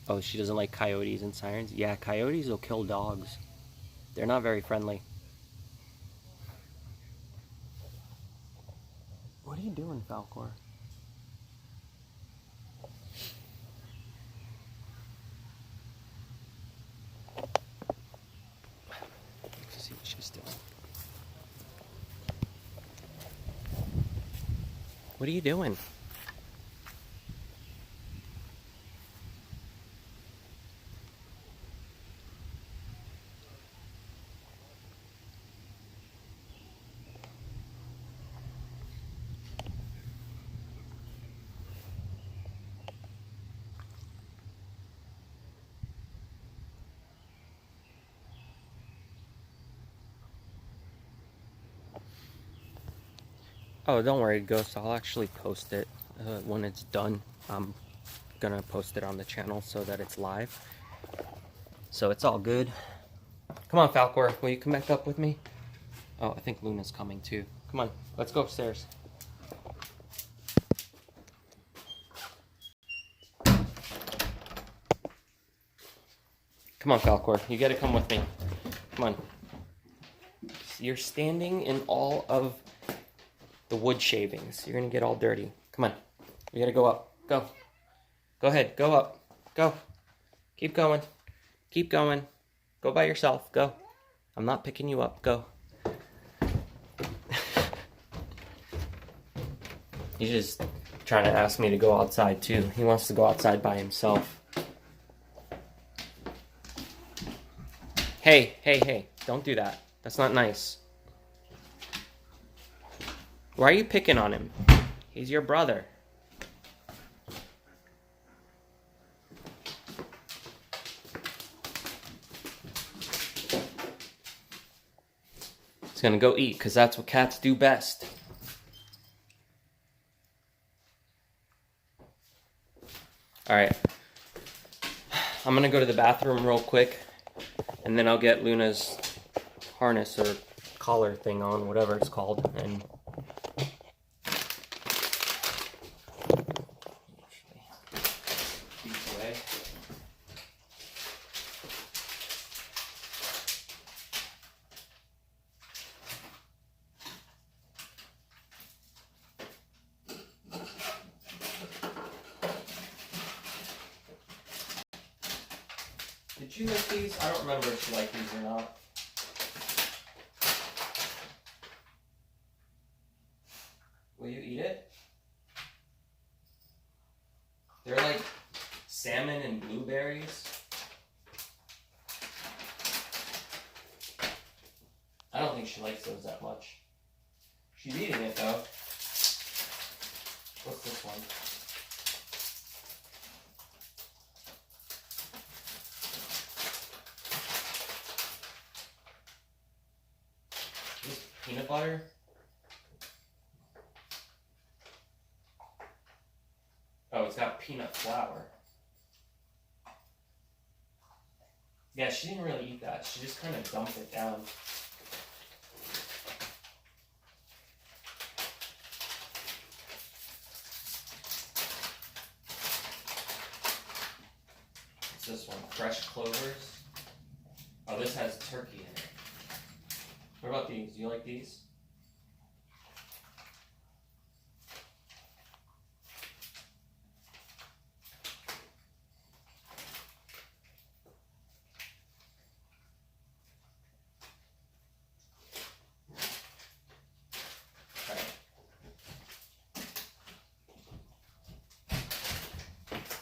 S1: Oh, she doesn't like coyotes and sirens? Yeah, coyotes will kill dogs. They're not very friendly. What are you doing, Falcor? Let's see what she's doing. What are you doing? Oh, don't worry, Ghost. I'll actually post it when it's done. I'm gonna post it on the channel so that it's live. So it's all good. Come on, Falcor. Will you come back up with me? Oh, I think Luna's coming too. Come on, let's go upstairs. Come on, Falcor. You gotta come with me. Come on. You're standing in all of the wood shavings. You're gonna get all dirty. Come on. We gotta go up. Go. Go ahead. Go up. Go. Keep going. Keep going. Go by yourself. Go. I'm not picking you up. Go. He's just trying to ask me to go outside too. He wants to go outside by himself. Hey, hey, hey. Don't do that. That's not nice. Why are you picking on him? He's your brother. He's gonna go eat, because that's what cats do best. Alright. I'm gonna go to the bathroom real quick, and then I'll get Luna's harness or collar thing on, whatever it's called, and did you like these? I don't remember if you like these or not. Will you eat it? They're like salmon and blueberries. I don't think she likes those that much. She's eating it though. What's this one? This peanut butter? Oh, it's got peanut flour. Yeah, she didn't really eat that. She just kind of dumped it down. What's this one? Fresh clovers? Oh, this has turkey in it. What about these? Do you like these?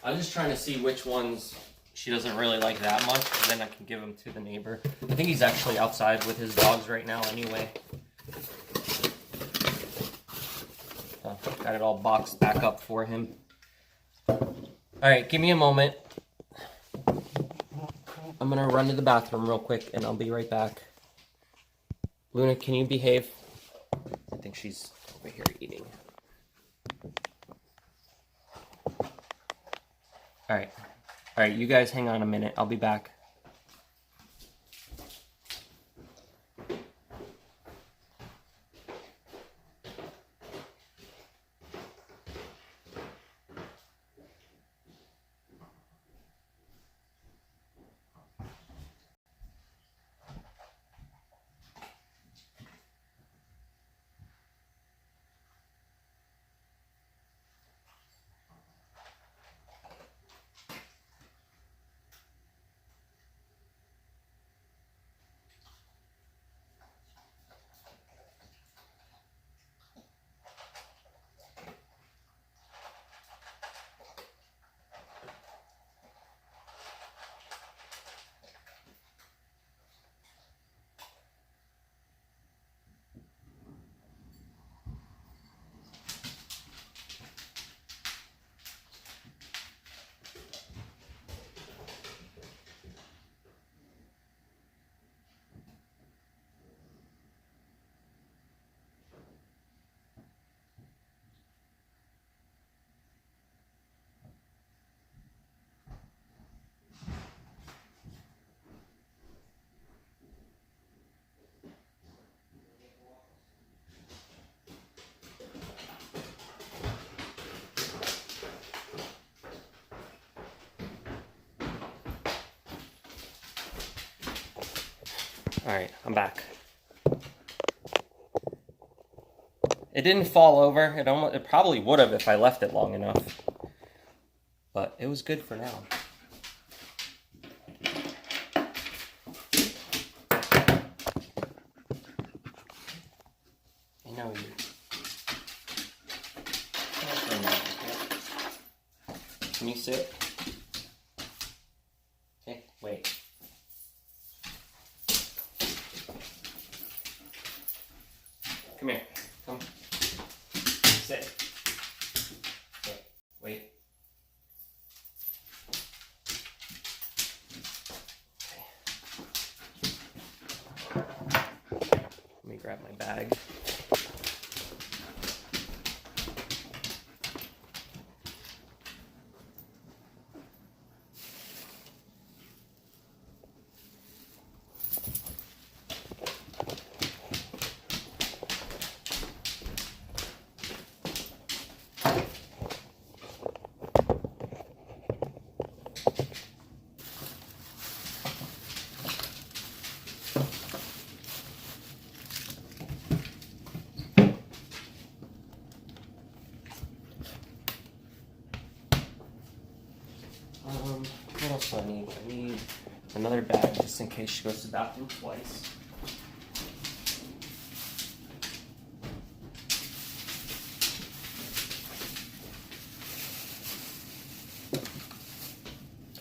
S1: I'm just trying to see which ones she doesn't really like that much, then I can give them to the neighbor. I think he's actually outside with his dogs right now anyway. Got it all boxed back up for him. Alright, give me a moment. I'm gonna run to the bathroom real quick and I'll be right back. Luna, can you behave? I think she's over here eating. Alright. Alright, you guys hang on a minute. I'll be back. Alright, I'm back. It didn't fall over. It probably would have if I left it long enough. But it was good for now. I know you. Can you sit? Okay, wait. Come here. Come. Sit. Okay, wait. Okay. Let me grab my bag. What else do I need? I need another bag just in case she goes to the bathroom twice.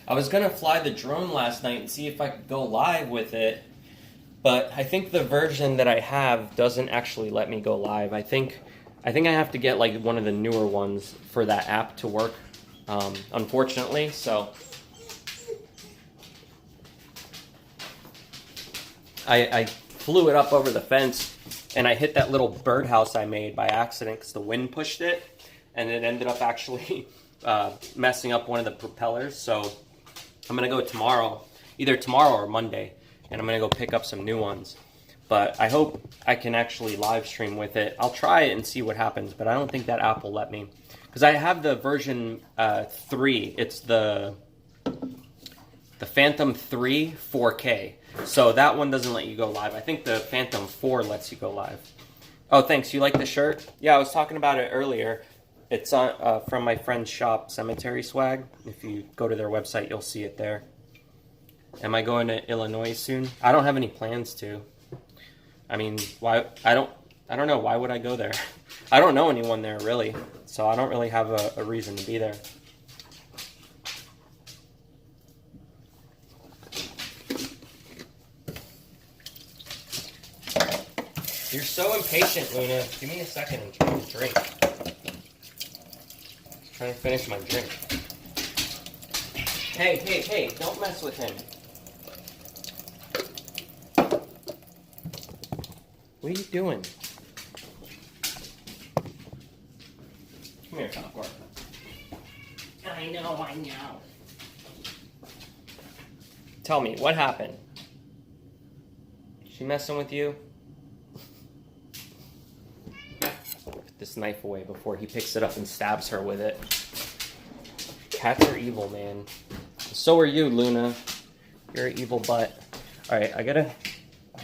S1: I was gonna fly the drone last night and see if I could go live with it, but I think the version that I have doesn't actually let me go live. I think I have to get like one of the newer ones for that app to work, unfortunately, so I flew it up over the fence and I hit that little birdhouse I made by accident because the wind pushed it, and it ended up actually messing up one of the propellers. So I'm gonna go tomorrow, either tomorrow or Monday, and I'm gonna go pick up some new ones. But I hope I can actually live stream with it. I'll try it and see what happens, but I don't think that app will let me, because I have the version 3. It's the Phantom 3 4K. So that one doesn't let you go live. I think the Phantom 4 lets you go live. Oh, thanks. You like the shirt? Yeah, I was talking about it earlier. It's on from my friend's shop, Cemetery Swag. If you go to their website, you'll see it there. Am I going to Illinois soon? I don't have any plans to. I mean, why? I don't know. Why would I go there? I don't know anyone there, really. So I don't really have a reason to be there. You're so impatient, Luna. Give me a second and try to drink. Trying to finish my drink. Hey, don't mess with him. What are you doing? Come here, Popcorn. I know. Tell me, what happened? She messing with you? Put this knife away before he picks it up and stabs her with it. Cats are evil, man. So are you, Luna. You're an evil butt. Alright, I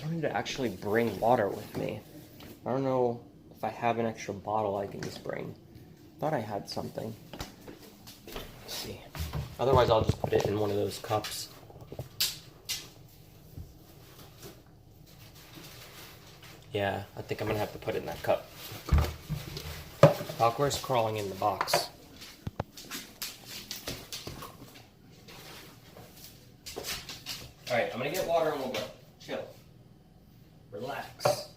S1: wanted to actually bring water with me. I don't know if I have an extra bottle I can just bring. Thought I had something. Let's see. Otherwise, I'll just put it in one of those cups. Yeah, I think I'm gonna have to put it in that cup. Falkwar's crawling in the box. Alright, I'm gonna get water and we'll go. Chill. Relax.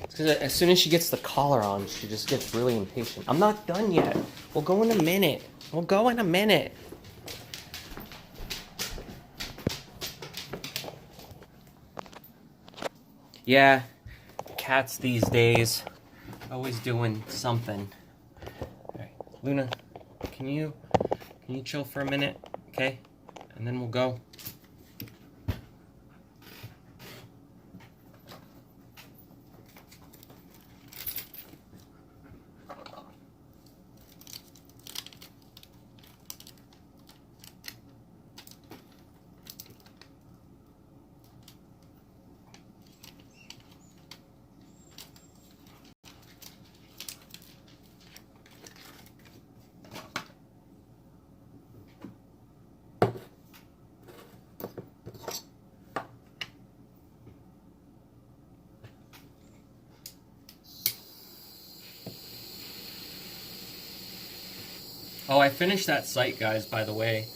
S1: Because as soon as she gets the collar on, she just gets really impatient. I'm not done yet. We'll go in a minute. Yeah, cats these days, always doing something. Luna, can you chill for a minute, okay? And then we'll go. Oh, I finished that site, guys, by the way.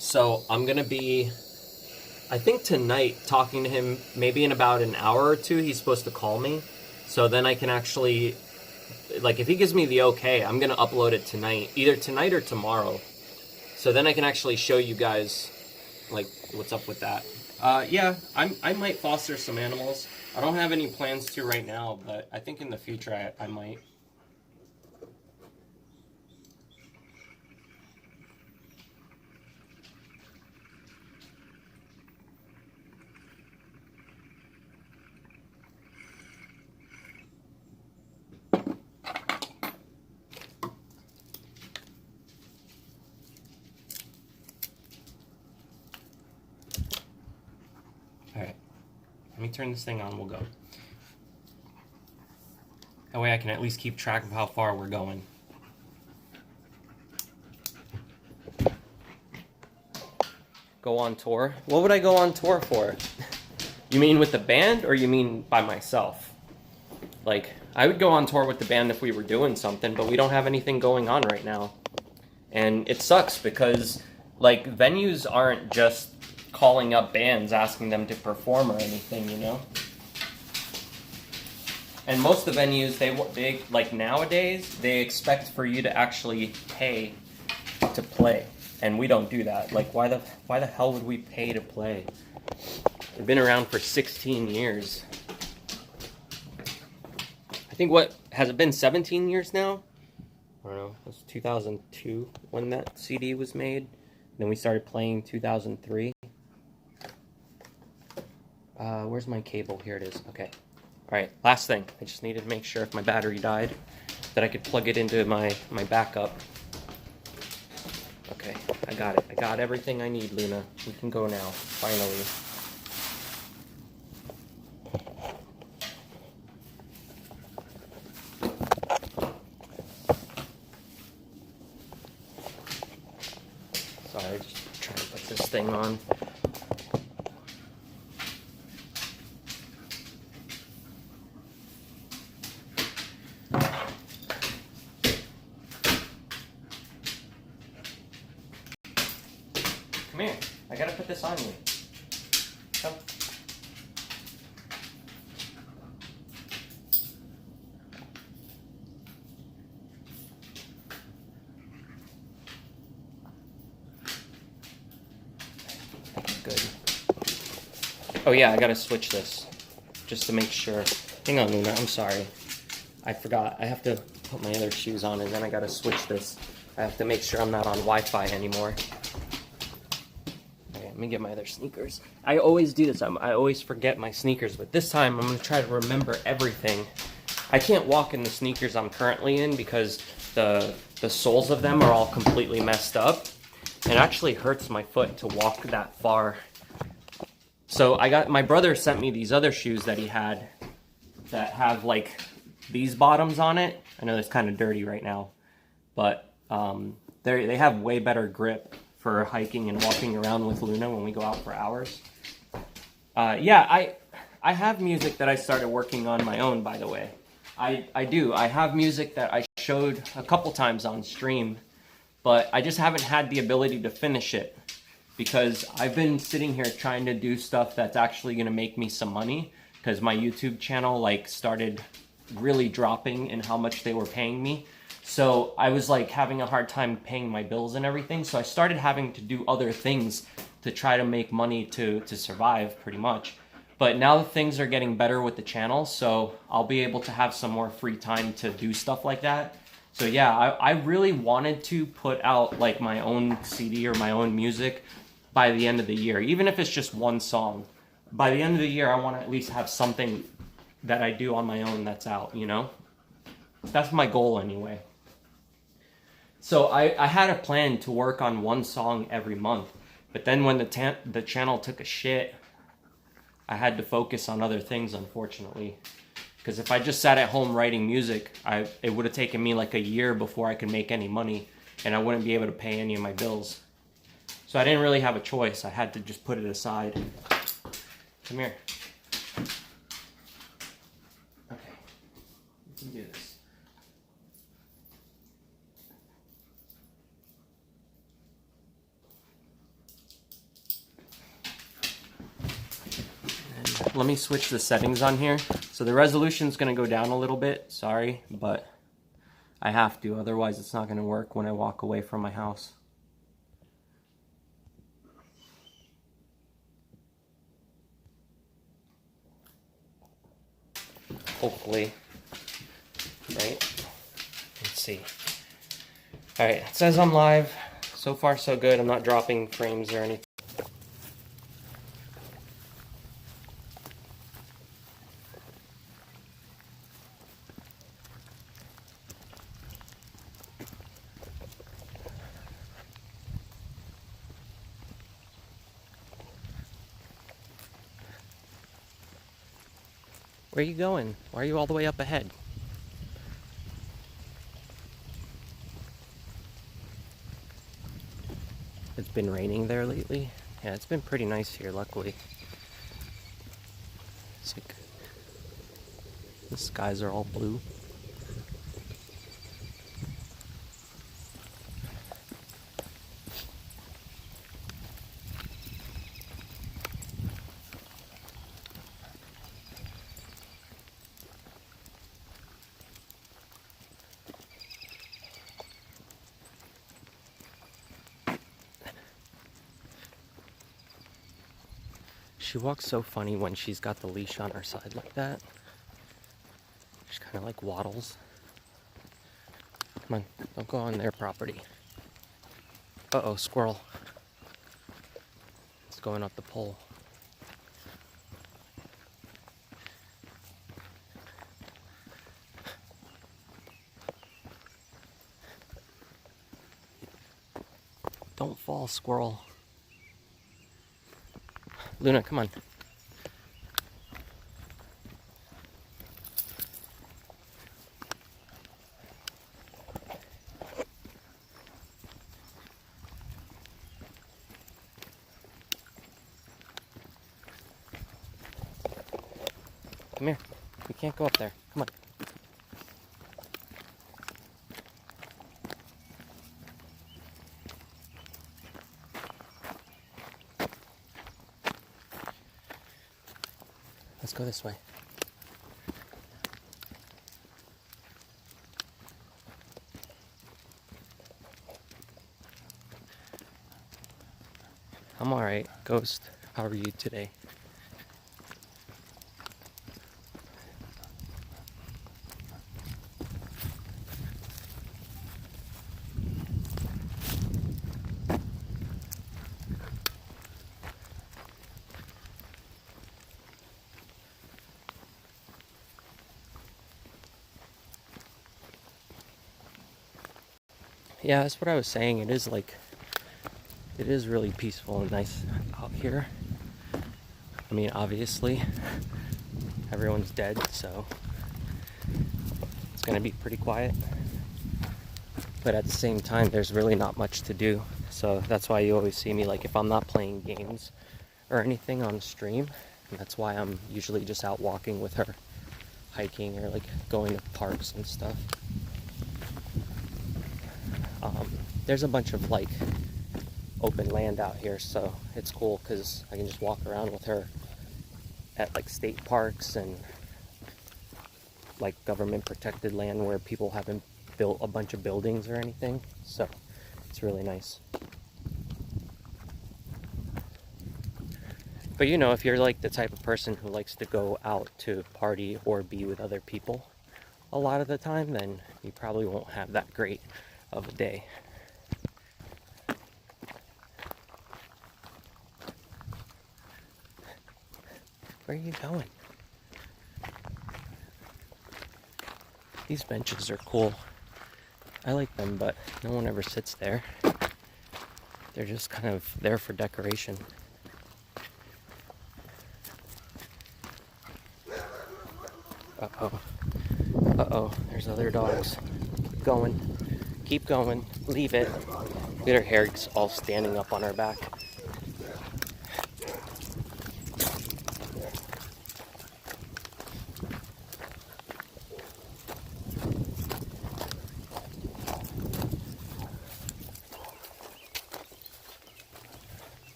S1: So I'm going to be, I think tonight, talking to him maybe in about an hour or two. He's supposed to call me. So then I can actually, like, if he gives me the okay, I'm going to upload it tonight. Either tonight or tomorrow. So then I can actually show you guys, like, what's up with that. Yeah, I might foster some animals. I don't have any plans to right now, but I think in the future I might. Alright, let me turn this thing on, we'll go. That way I can at least keep track of how far we're going. Go on tour? What would I go on tour for? You mean with the band, or you mean by myself? Like, I would go on tour with the band if we were doing something, but we don't have anything going on right now. And it sucks because, like, venues aren't just calling up bands asking them to perform or anything, you know? And most of the venues, they like nowadays, they expect for you to actually pay to play. And we don't do that. Like, why the hell would we pay to play? We've been around for 16 years. I think, what, has it been 17 years now? I don't know, it was 2002 when that CD was made. Then we started playing 2003. Where's my cable? Here it is. Okay. Alright, last thing. I just needed to make sure if my battery died that I could plug it into my backup. Okay, I got it. I got everything I need, Luna. We can go now, finally. Sorry, just trying to put this thing on. Come here. I gotta put this on you. Come. Good. Oh yeah, I gotta switch this. Just to make sure. Hang on, Luna. I'm sorry. I forgot. I have to put my other shoes on and then I gotta switch this. I have to make sure I'm not on Wi-Fi anymore. Let me get my other sneakers. I always do this. I always forget my sneakers, but this time I'm going to try to remember everything. I can't walk in the sneakers I'm currently in because the soles of them are all completely messed up. It actually hurts my foot to walk that far. So my brother sent me these other shoes that he had that have like these bottoms on it. I know it's kind of dirty right now, but they have way better grip for hiking and walking around with Luna when we go out for hours. Yeah, I have music that I started working on my own, by the way. I do. I have music that I showed a couple times on stream, but I just haven't had the ability to finish it because I've been sitting here trying to do stuff that's actually going to make me some money because my YouTube channel like started really dropping in how much they were paying me. So I was like having a hard time paying my bills and everything. So I started having to do other things to try to make money to survive pretty much. But now things are getting better with the channel. So I'll be able to have some more free time to do stuff like that. So yeah, I really wanted to put out like my own CD or my own music by the end of the year, even if it's just one song. By the end of the year, I want to at least have something that I do on my own that's out, you know? That's my goal anyway. So I had a plan to work on one song every month, but then when the channel took a shit, I had to focus on other things, unfortunately. Because if I just sat at home writing music, it would have taken me like a year before I could make any money, and I wouldn't be able to pay any of my bills. So I didn't really have a choice. I had to just put it aside. Come here. Okay, we can do this. And let me switch the settings on here. So the resolution's gonna go down a little bit, sorry, but I have to, otherwise it's not gonna work when I walk away from my house. Hopefully, right? Let's see. All right, it says I'm live. So far, so good. I'm not dropping frames or anything. Where are you going? Why are you all the way up ahead? It's been raining there lately. Yeah, it's been pretty nice here, luckily. It's like the skies are all blue. She walks so funny when she's got the leash on her side like that. She kind of like waddles. Come on, don't go on their property. Uh-oh, squirrel. It's going up the pole. Don't fall, squirrel. Luna, come on. Come here. We can't go up there. Come on. Let's go this way. I'm alright, Ghost. How are you today? Yeah, that's what I was saying. It is really peaceful and nice out here. I mean, obviously, everyone's dead, so it's gonna be pretty quiet. But at the same time, there's really not much to do. So that's why you always see me, like, if I'm not playing games or anything on stream, and that's why I'm usually just out walking with her, hiking or like going to parks and stuff. There's a bunch of like open land out here, so it's cool because I can just walk around with her at like state parks and like government protected land where people haven't built a bunch of buildings or anything, so it's really nice. But you know, if you're like the type of person who likes to go out to party or be with other people a lot of the time, then you probably won't have that great of a day. Where are you going? These benches are cool. I like them, but no one ever sits there. They're just kind of there for decoration. Uh-oh. Uh-oh, there's other dogs. Keep going. Keep going. Leave it. Look at her hair all standing up on her back.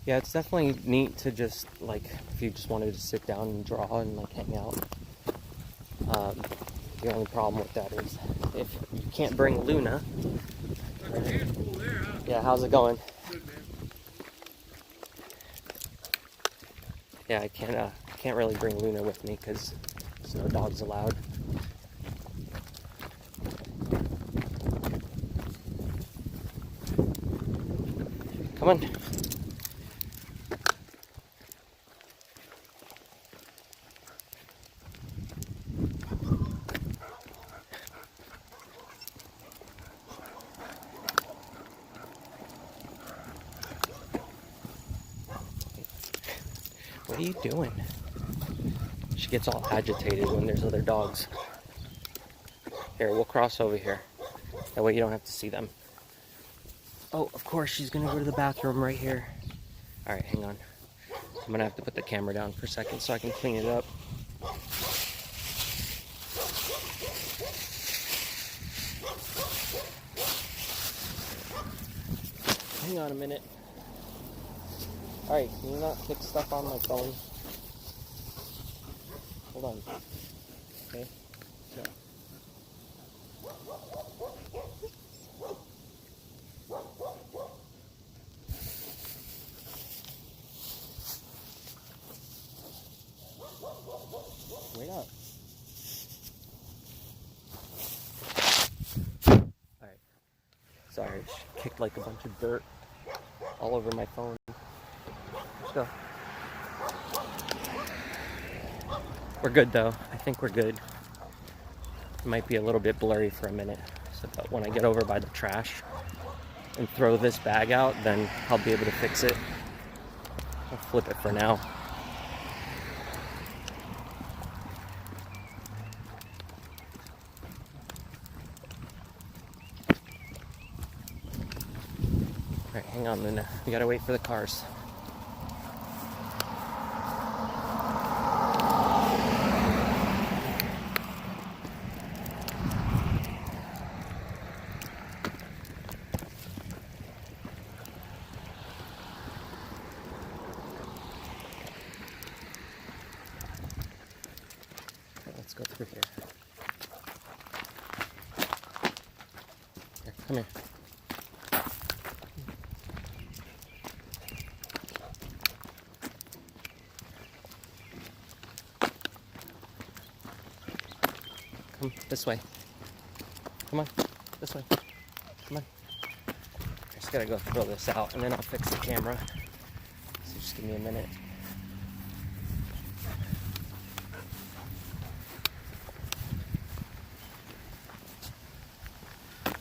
S1: Yeah, it's definitely neat to just, like, if you just wanted to sit down and draw and, like, hang out. The only problem with that is if you can't bring Luna. Yeah, how's it going?
S3: Good, man.
S1: Yeah, I can't really bring Luna with me because there's no dogs allowed. Come on. What are you doing? She gets all agitated when there's other dogs. Here, we'll cross over here. That way you don't have to see them. Oh, of course, she's gonna go to the bathroom right here. Alright, hang on. I'm gonna have to put the camera down for a second so I can clean it up. Hang on a minute. Alright, can you not kick stuff on my phone? Hold on. Okay? No. Wait up. Alright. Sorry, she kicked like a bunch of dirt all over my phone. Let's go. We're good though. I think we're good. It might be a little bit blurry for a minute. So, but when I get over by the trash and throw this bag out, then I'll be able to fix it. I'll flip it for now. Alright, hang on, Luna. We gotta wait for the cars. Let's go through here. Here, come here. Come this way. Come on, this way. Come on. I just gotta go throw this out and then I'll fix the camera. So just give me a minute.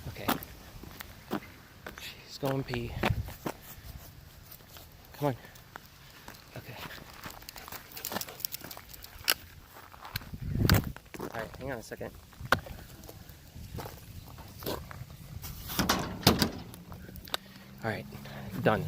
S1: Okay. She's going pee. Come on. Okay. Alright, hang on a second. Alright, done.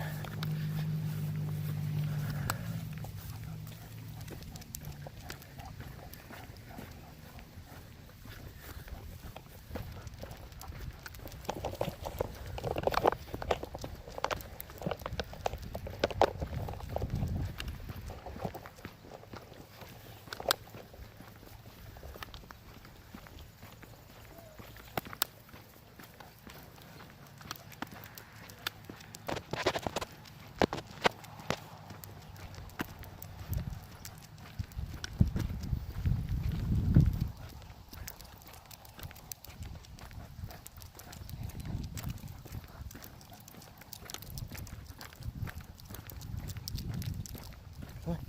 S1: Come on.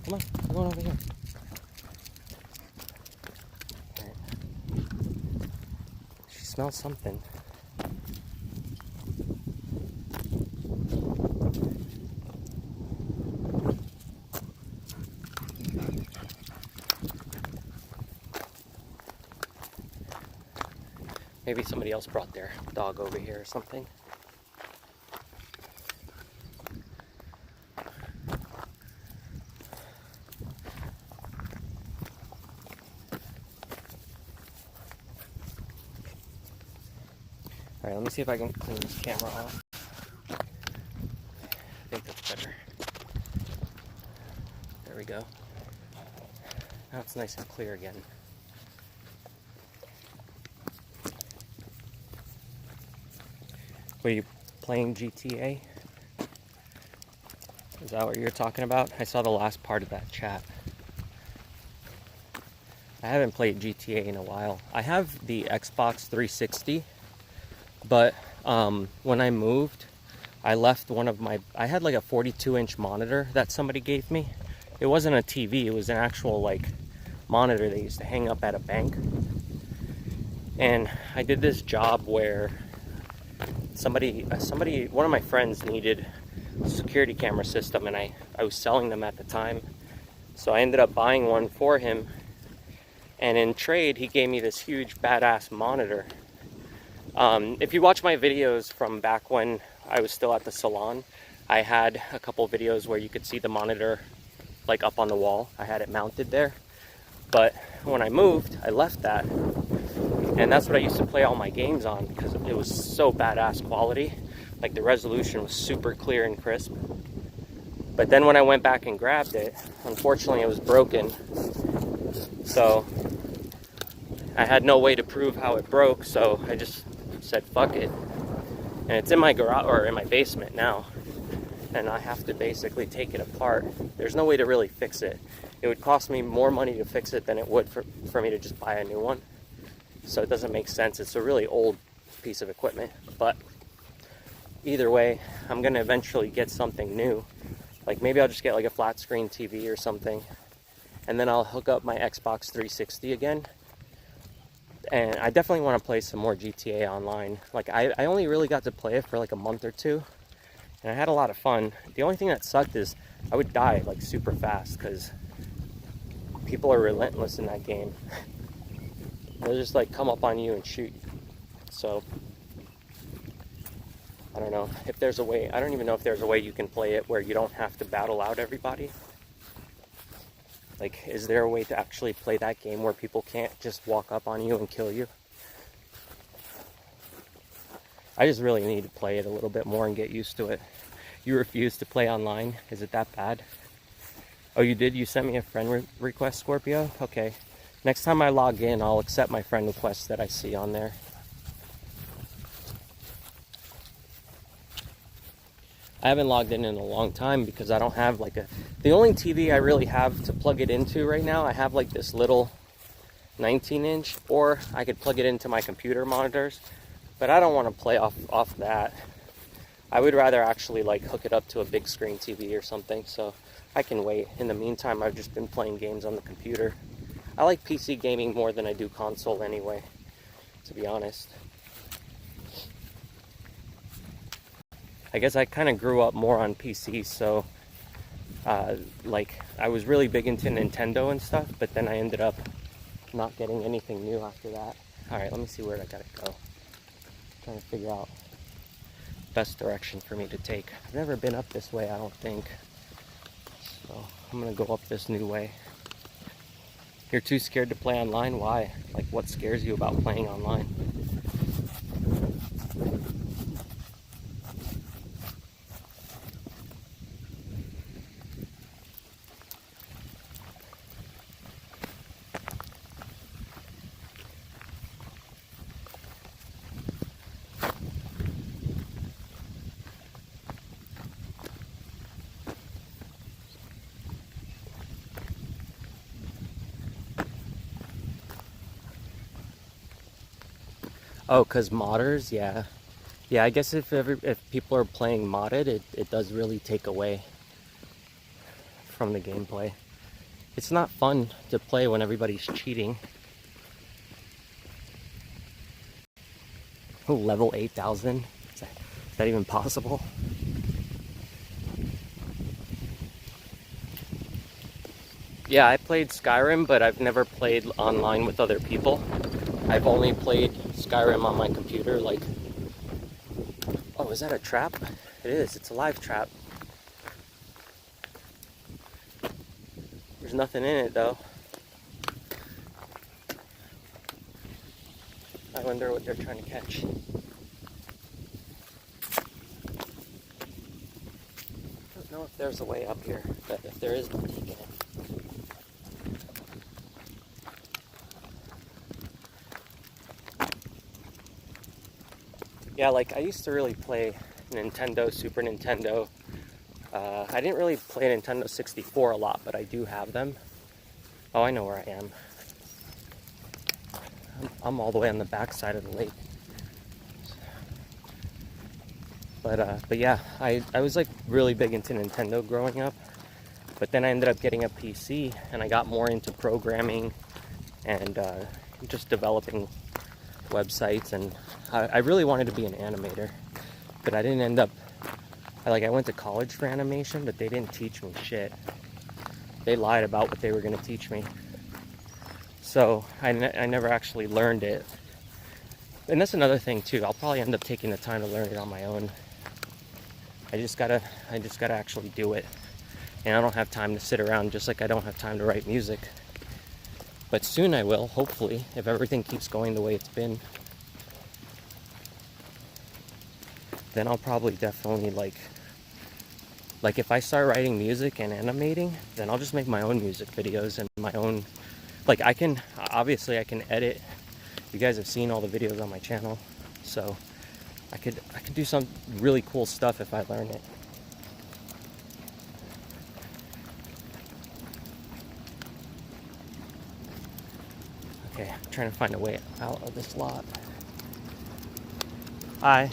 S1: Come on, we're going over here. Alright. She smells something. Maybe somebody else brought their dog over here or something. Alright, let me see if I can clean this camera off. I think that's better. There we go. Now it's nice and clear again. Were you playing GTA? Is that what you're talking about? I saw the last part of that chat. I haven't played GTA in a while. I have the Xbox 360, but when I moved, I left one of my... I had like a 42-inch monitor that somebody gave me. It wasn't a TV, it was an actual like monitor they used to hang up at a bank. And I did this job where one of my friends needed a security camera system, and I was selling them at the time. So I ended up buying one for him, and in trade he gave me this huge badass monitor. If you watch my videos from back when I was still at the salon, I had a couple videos where you could see the monitor like up on the wall. I had it mounted there. But when I moved, I left that. And that's what I used to play all my games on because it was so badass quality. Like the resolution was super clear and crisp. But then when I went back and grabbed it, unfortunately it was broken. So I had no way to prove how it broke, so I just said fuck it. And it's in my garage or in my basement now. And I have to basically take it apart. There's no way to really fix it. It would cost me more money to fix it than it would for me to just buy a new one. So it doesn't make sense. It's a really old piece of equipment. But either way, I'm going to eventually get something new. Like maybe I'll just get like a flat screen TV or something. And then I'll hook up my Xbox 360 again. And I definitely want to play some more GTA Online. Like I only really got to play it for like a month or two. And I had a lot of fun. The only thing that sucked is I would die like super fast because people are relentless in that game. They'll just like come up on you and shoot you. So I don't know if there's a way. I don't even know if there's a way you can play it where you don't have to battle out everybody. Like, is there a way to actually play that game where people can't just walk up on you and kill you? I just really need to play it a little bit more and get used to it. You refuse to play online? Is it that bad? Oh, you did? You sent me a friend request, Scorpio? Okay. Next time I log in, I'll accept my friend requests that I see on there. I haven't logged in a long time because I don't have like the only TV I really have to plug it into right now, I have like this little 19-inch, or I could plug it into my computer monitors, but I don't want to play off that. I would rather actually like hook it up to a big screen TV or something, so I can wait. In the meantime, I've just been playing games on the computer. I like PC gaming more than I do console anyway, to be honest. I guess I kind of grew up more on PC, so like I was really big into Nintendo and stuff, but then I ended up not getting anything new after that. Alright, let me see where I gotta go. I'm trying to figure out the best direction for me to take. I've never been up this way, I don't think. So I'm gonna go up this new way. You're too scared to play online? Why? Like, what scares you about playing online? Oh, 'cause modders? Yeah. Yeah, I guess if people are playing modded, it does really take away from the gameplay. It's not fun to play when everybody's cheating. Oh, level 8,000? Is that even possible? Yeah, I played Skyrim, but I've never played online with other people. I've only played Skyrim on my computer, like... Oh, is that a trap? It is, it's a live trap. There's nothing in it, though. I wonder what they're trying to catch. I don't know if there's a way up here, but if there is, I'm taking it. Yeah, like, I used to really play Nintendo, Super Nintendo. I didn't really play Nintendo 64 a lot, but I do have them. Oh, I know where I am. I'm all the way on the back side of the lake. But yeah, I was like really big into Nintendo growing up. But then I ended up getting a PC, and I got more into programming and just developing websites, and I really wanted to be an animator, but I didn't end up. I went to college for animation, but they didn't teach me shit. They lied about what they were going to teach me, so I never actually learned it. And that's another thing too. I'll probably end up taking the time to learn it on my own. I just gotta actually do it, and I don't have time to sit around, just like I don't have time to write music. But soon I will, hopefully, if everything keeps going the way it's been. Then I'll probably definitely like if I start writing music and animating, then I'll just make my own music videos and my own, like I can edit. You guys have seen all the videos on my channel, so I could do some really cool stuff if I learn it. Okay, I'm trying to find a way out of this lot. Hi.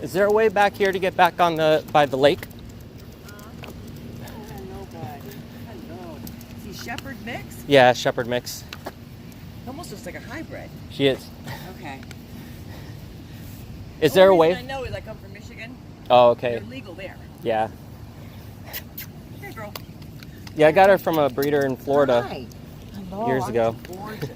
S1: Is there a way back here to get back by the lake?
S3: Hello, bud. Hello. Is he shepherd mix?
S1: Yeah, shepherd mix.
S3: Almost looks like a hybrid.
S1: She is.
S3: Okay.
S1: Is there a way?
S3: I know is I come from Michigan.
S1: Oh, okay.
S3: They're legal there.
S1: Yeah.
S3: Hey, girl.
S1: Yeah, I got her from a breeder in Florida.
S3: Hi. Hello.
S1: Years ago.
S3: Gorgeous.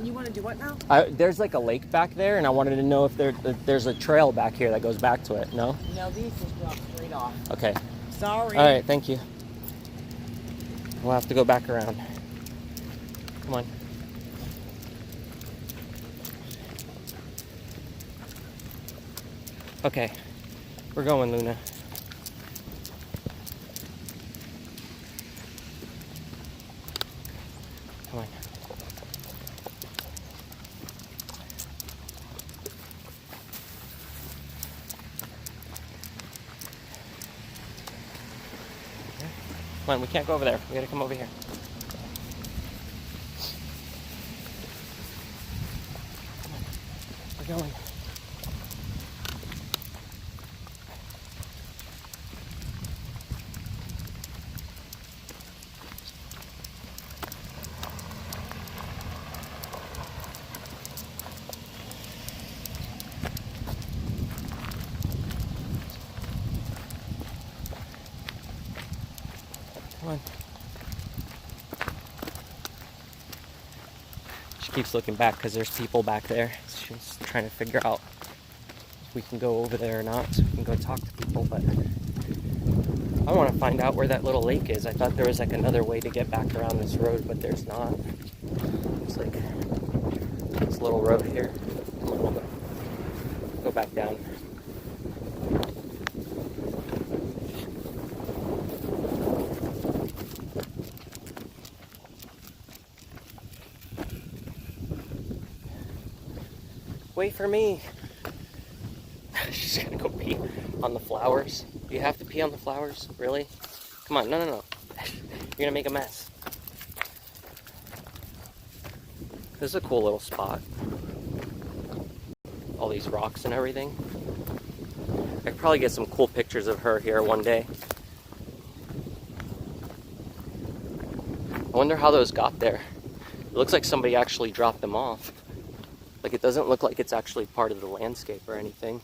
S3: You want to do what now?
S1: There's like a lake back there, and I wanted to know if there's a trail back here that goes back to it. No?
S3: No, these just drop straight off.
S1: Okay.
S3: Sorry.
S1: All right, thank you. We'll have to go back around. Come on. Okay, we're going, Luna. Come on. Come on, we can't go over there. We gotta come over here. Come on. We're going. Come on. She keeps looking back because there's people back there. She's trying to figure out if we can go over there or not, so we can go talk to people. But I want to find out where that little lake is. I thought there was like another way to get back around this road, but there's not. It's like this little road here. Come on, we'll go back down. Wait for me. She's gonna go pee on the flowers. Do you have to pee on the flowers? Really? Come on, no. You're gonna make a mess. This is a cool little spot. all these rocks and everything. I could probably get some cool pictures of her here one day. I wonder how those got there. It looks like somebody actually dropped them off. Like, it doesn't look like it's actually part of the landscape or anything.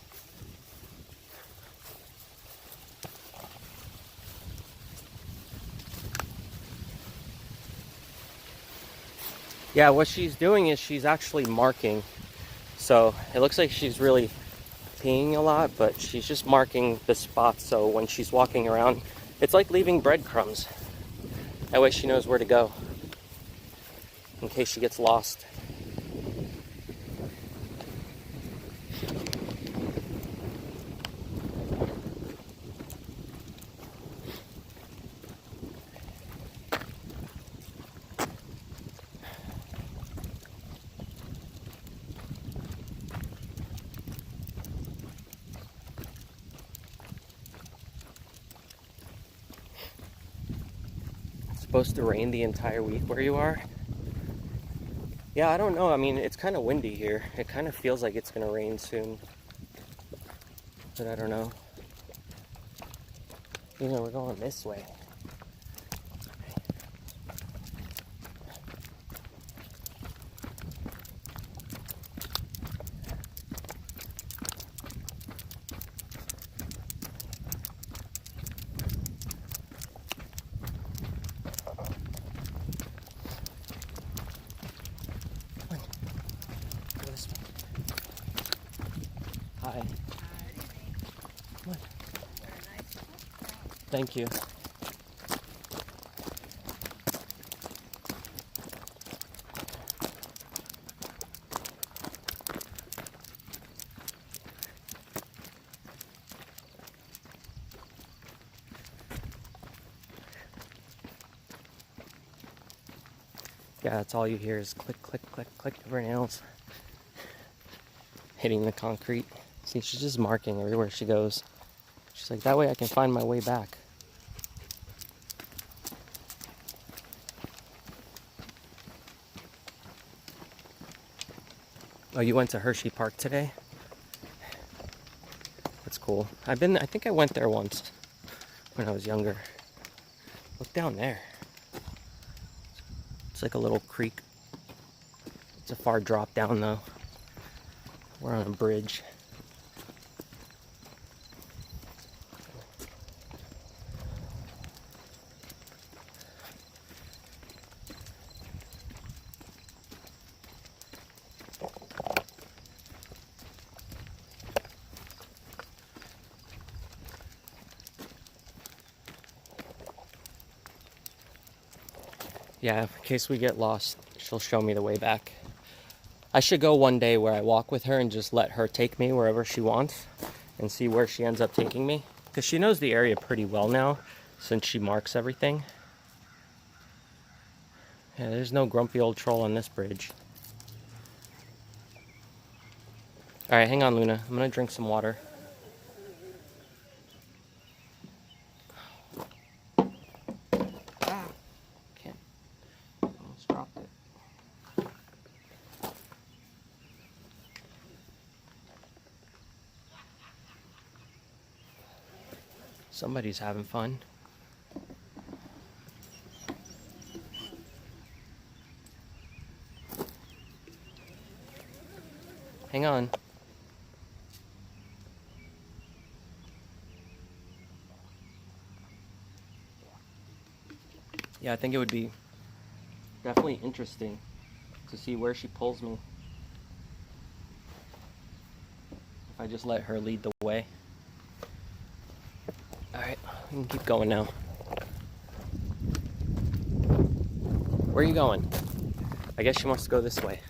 S1: Yeah, what she's doing is she's actually marking. So it looks like she's really peeing a lot, but she's just marking the spots so when she's walking around, it's like leaving breadcrumbs. That way she knows where to go in case she gets lost. Supposed to rain the entire week where you are? Yeah, I don't know. I mean, it's kind of windy here. It kind of feels like it's going to rain soon. But I don't know. You know, we're going this way. Hi. Come on. Thank you. Yeah, that's all you hear is click, click, click, click of her nails hitting the concrete. See, she's just marking everywhere she goes. She's like, that way I can find my way back. Oh, you went to Hershey Park today? That's cool. I think I went there once when I was younger. Look down there. It's like a little creek. It's a far drop down though. We're on a bridge. Yeah, in case we get lost, she'll show me the way back. I should go one day where I walk with her and just let her take me wherever she wants and see where she ends up taking me. Because she knows the area pretty well now since she marks everything. Yeah, there's no grumpy old troll on this bridge. Alright, hang on, Luna. I'm gonna drink some water. Can't. Almost dropped it. Somebody's having fun. Hang on. Yeah, I think it would be definitely interesting to see where she pulls me if I just let her lead the way. Alright, we can keep going now. Where are you going? I guess she wants to go this way.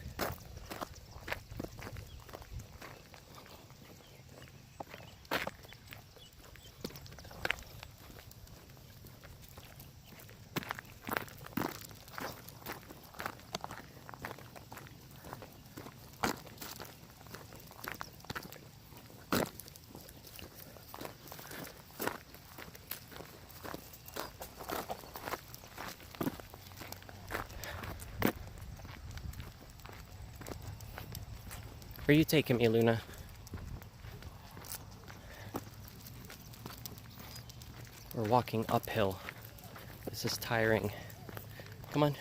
S1: Where are you taking me, Luna? We're walking uphill. This is tiring. Come on.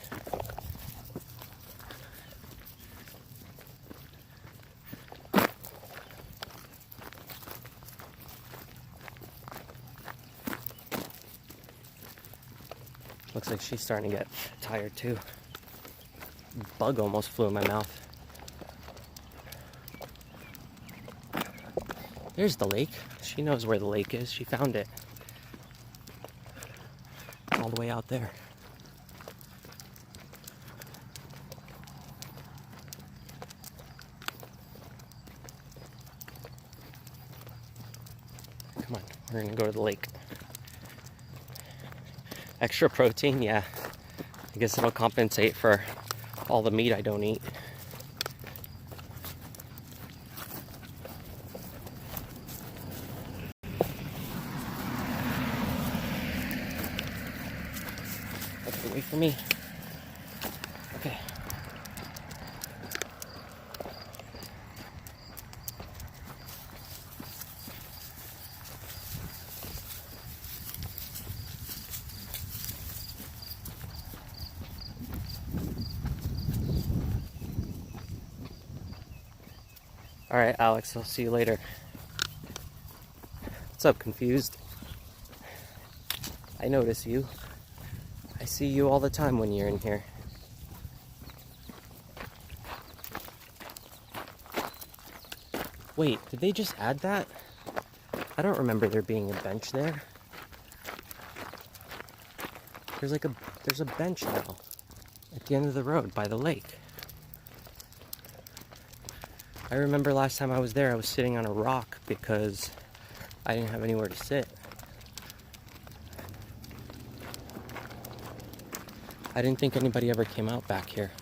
S1: Looks like she's starting to get tired too. Bug almost flew in my mouth. There's the lake. She knows where the lake is. She found it. All the way out there. Come on, we're gonna go to the lake. Extra protein, yeah. I guess it'll compensate for all the meat I don't eat. Okay, wait for me. Okay. All right, Alex, I'll see you later. What's up, confused? I notice you. I see you all the time when you're in here. Wait, did they just add that? I don't remember there being a bench there. There's a bench now at the end of the road by the lake. I remember last time I was there, I was sitting on a rock because I didn't have anywhere to sit. I didn't think anybody ever came out back here.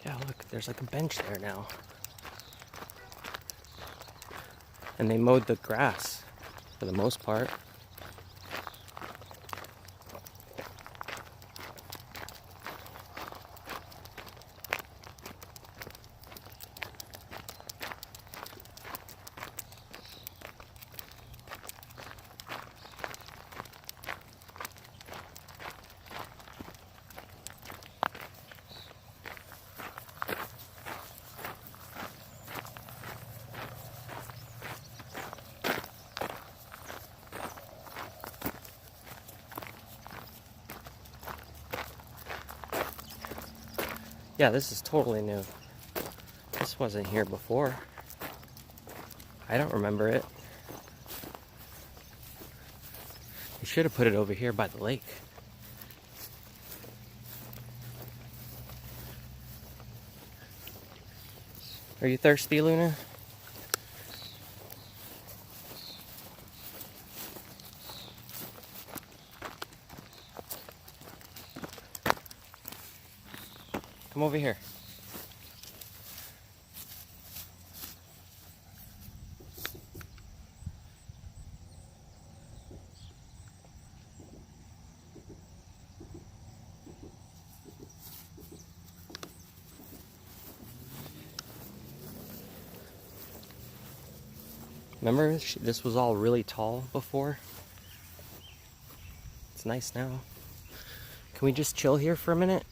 S1: Yeah, look, there's like a bench there now. And they mowed the grass for the most part. Yeah, this is totally new. This wasn't here before. I don't remember it. You should have put it over here by the lake. Are you thirsty, Luna? Come over here. Remember, this was all really tall before? It's nice now. Can we just chill here for a minute?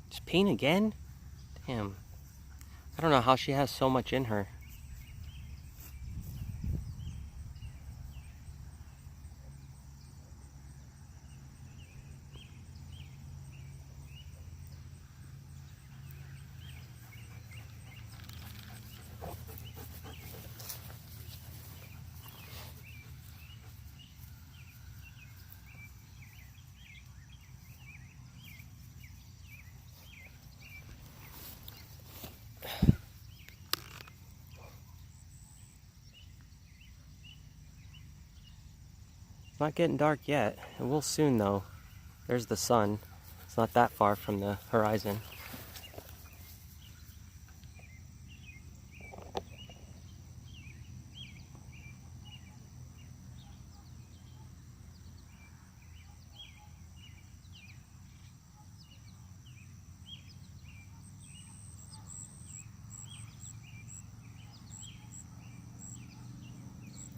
S1: Just peeing again? Damn. I don't know how she has so much in her. Not getting dark yet. It will soon though. There's the sun. It's not that far from the horizon.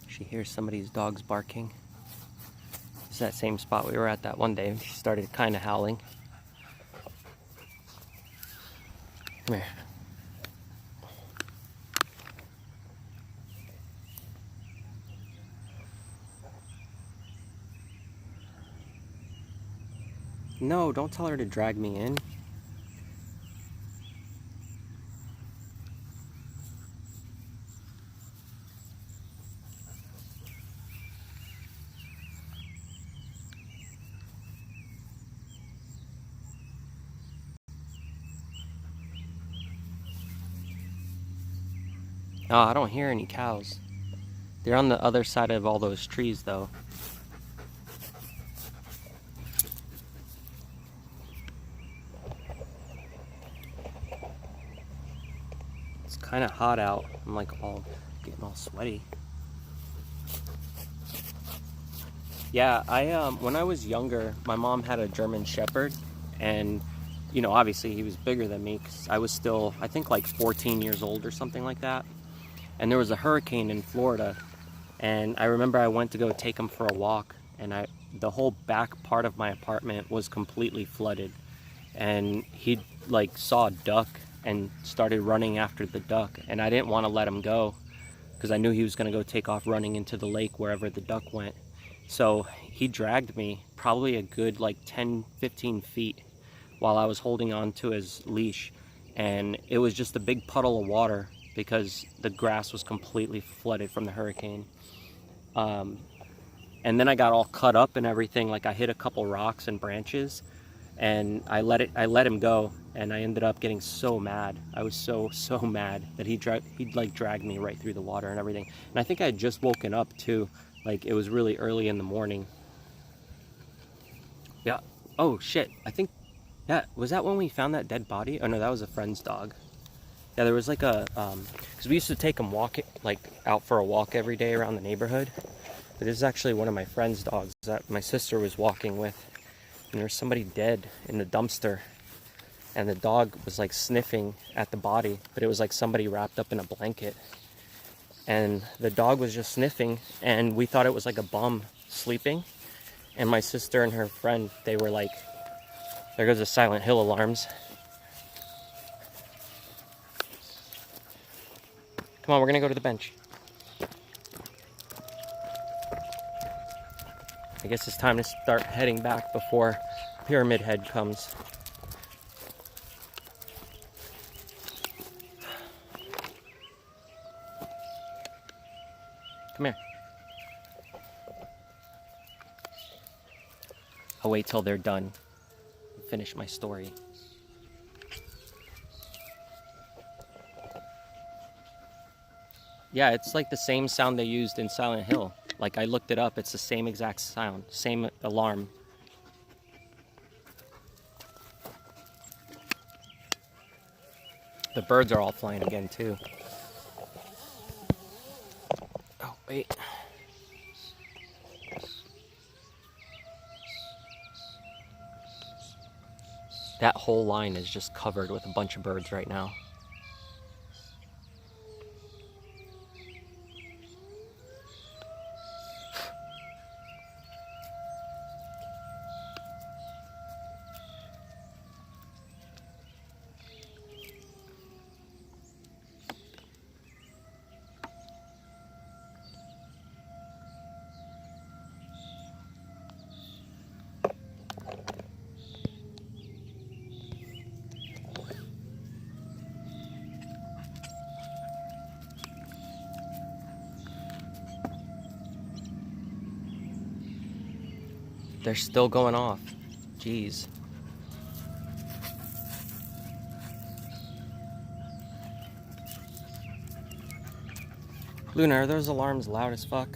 S1: She hears somebody's dogs barking. It's that same spot we were at that one day. She started kind of howling. Come here. No, don't tell her to drag me in. Oh, I don't hear any cows. They're on the other side of all those trees, though. It's kind of hot out. I'm like getting all sweaty. Yeah, when I was younger, my mom had a German Shepherd, and you know, obviously he was bigger than me because I was still, I think, like 14 years old or something like that. And there was a hurricane in Florida, and I remember I went to go take him for a walk, and the whole back part of my apartment was completely flooded, and he like saw a duck and started running after the duck, and I didn't want to let him go because I knew he was going to go take off running into the lake wherever the duck went. So he dragged me probably a good like 10-15 feet while I was holding on to his leash, and it was just a big puddle of water because the grass was completely flooded from the hurricane. And then I got all cut up and everything. Like I hit a couple rocks and branches, and I let him go, and I ended up getting so mad. I was so mad that he'd like dragged me right through the water and everything. And I think I had just woken up too. Like it was really early in the morning. Yeah. Oh shit. I think, yeah, was that when we found that dead body? Oh no, that was a friend's dog. Yeah, there was like a, because we used to take him out for a walk every day around the neighborhood. But this is actually one of my friend's dogs that my sister was walking with. And there's somebody dead in the dumpster. And the dog was like sniffing at the body, but it was like somebody wrapped up in a blanket. And the dog was just sniffing, and we thought it was like a bum sleeping. And my sister and her friend, they were like, there goes the Silent Hill alarms. Come on, we're gonna go to the bench. I guess it's time to start heading back before Pyramid Head comes. Come here. I'll wait till they're done and finish my story. Yeah, it's like the same sound they used in Silent Hill. Like I looked it up, it's the same exact sound, same alarm. The birds are all flying again too. Oh, wait. That whole line is just covered with a bunch of birds right now. They're still going off. Jeez. Luna, are those alarms loud as fuck?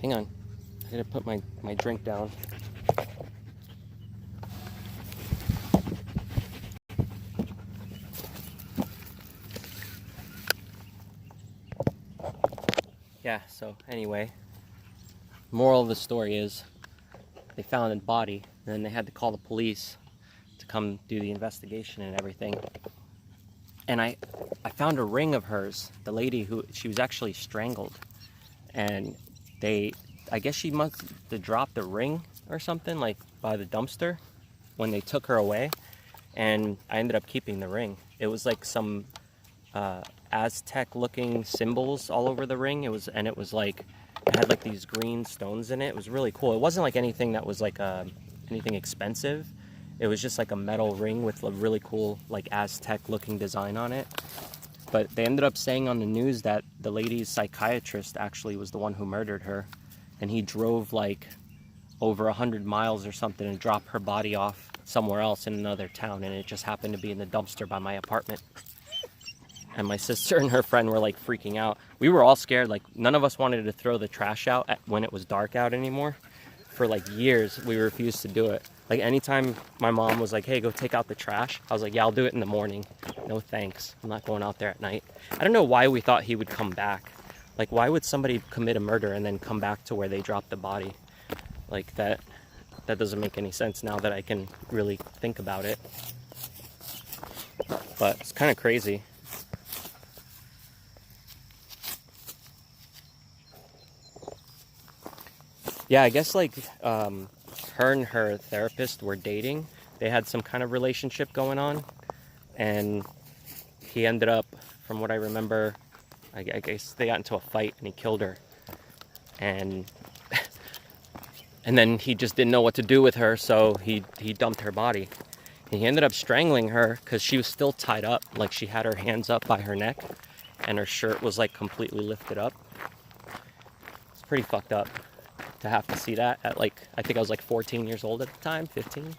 S1: Hang on. I gotta put my drink down. Yeah, so anyway, moral of the story is they found a body, and then they had to call the police to come do the investigation and everything. And I found a ring of hers, the lady she was actually strangled. And I guess she must have dropped a ring or something, like by the dumpster when they took her away. And I ended up keeping the ring. It was like some Aztec looking symbols all over the ring. It had like these green stones in it. It was really cool. It wasn't like anything that was like anything expensive. It was just like a metal ring with a really cool like Aztec looking design on it. But they ended up saying on the news that the lady's psychiatrist actually was the one who murdered her, and he drove like over 100 miles or something and dropped her body off somewhere else in another town, and it just happened to be in the dumpster by my apartment. And my sister and her friend were like freaking out. We were all scared. Like, none of us wanted to throw the trash out when it was dark out anymore. For like years, we refused to do it. Like, anytime my mom was like, hey, go take out the trash, I was like, yeah, I'll do it in the morning. No thanks. I'm not going out there at night. I don't know why we thought he would come back. Like, why would somebody commit a murder and then come back to where they dropped the body? Like, that doesn't make any sense now that I can really think about it. But it's kind of crazy. Yeah, I guess like her and her therapist were dating. They had some kind of relationship going on, and he ended up, from what I remember, I guess they got into a fight and he killed her. And then he just didn't know what to do with her, so he dumped her body. And he ended up strangling her because she was still tied up. Like, she had her hands up by her neck and her shirt was like completely lifted up. It's pretty fucked up to have to see that at like, I think I was like 14 years old at the time, 15.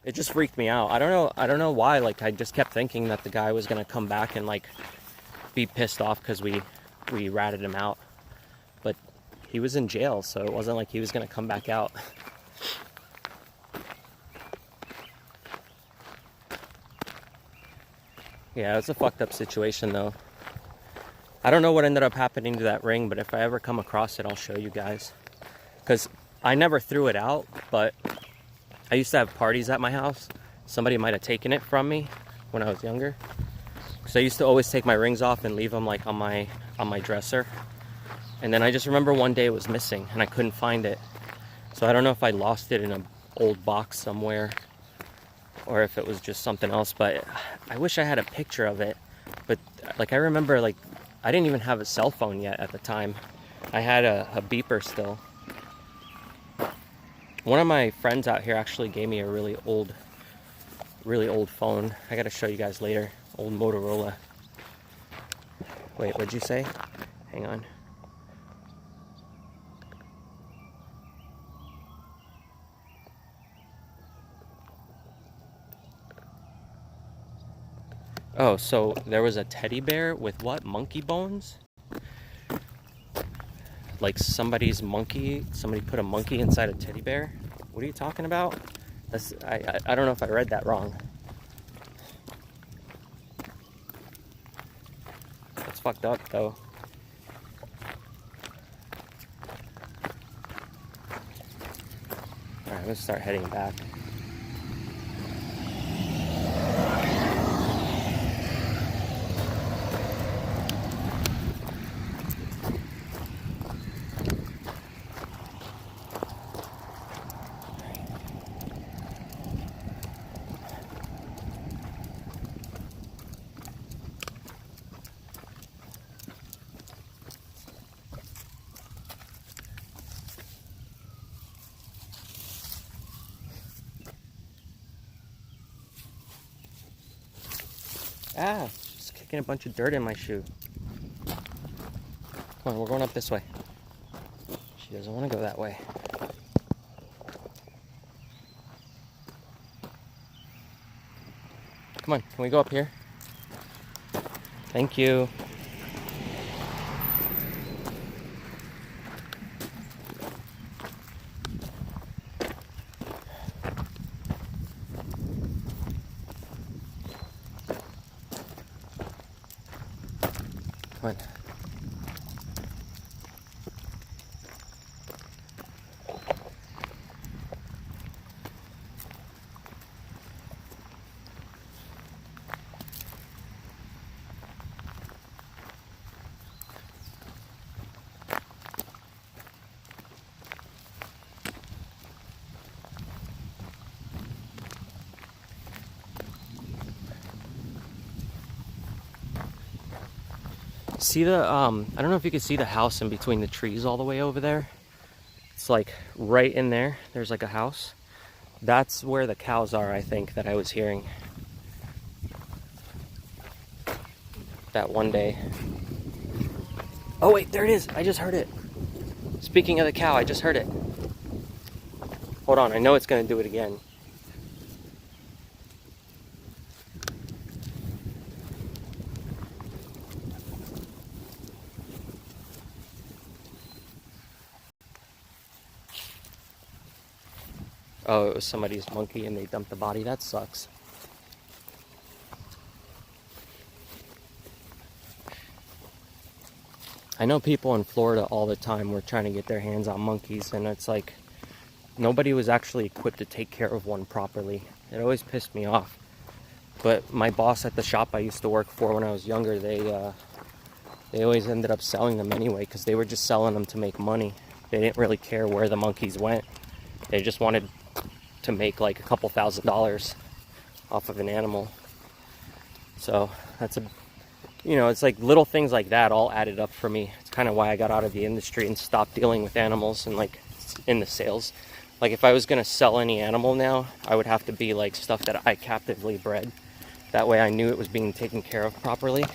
S1: It just freaked me out. I don't know why. Like, I just kept thinking that the guy was gonna come back and like be pissed off because we ratted him out. But he was in jail, so it wasn't like he was gonna come back out. Yeah, it's a fucked up situation though. I don't know what ended up happening to that ring, but if I ever come across it, I'll show you guys. Because I never threw it out, but I used to have parties at my house. Somebody might have taken it from me when I was younger. Because I used to always take my rings off and leave them like on my dresser. And then I just remember one day it was missing and I couldn't find it. So I don't know if I lost it in an old box somewhere or if it was just something else, but I wish I had a picture of it. But like, I remember, like, I didn't even have a cell phone yet at the time. I had a beeper still. One of my friends out here actually gave me a really old phone. I gotta show you guys later. Old Motorola. Wait, what'd you say? Hang on. Oh, so there was a teddy bear with what? Monkey bones? Like somebody's monkey, somebody put a monkey inside a teddy bear? What are you talking about? I don't know if I read that wrong. That's fucked up though. Alright, I'm gonna start heading back. Ah, just kicking a bunch of dirt in my shoe. Come on, we're going up this way. She doesn't want to go that way. Come on, can we go up here? Thank you. Come on. See the, I don't know if you can see the house in between the trees all the way over there. It's like right in there. There's like a house. That's where the cows are, I think, that I was hearing. That one day. Oh wait, there it is. I just heard it. Speaking of the cow, I just heard it. Hold on, I know it's gonna do it again. Oh, it was somebody's monkey and they dumped the body. That sucks. I know people in Florida all the time were trying to get their hands on monkeys, and it's like nobody was actually equipped to take care of one properly. It always pissed me off. But my boss at the shop I used to work for when I was younger, they always ended up selling them anyway because they were just selling them to make money. They didn't really care where the monkeys went. They just wanted to make like a couple $1,000s off of an animal. So that's a, you know, it's like little things like that all added up for me. It's kind of why I got out of the industry and stopped dealing with animals and like in the sales. Like if I was gonna sell any animal now, I would have to be like stuff that I captively bred. That way I knew it was being taken care of properly.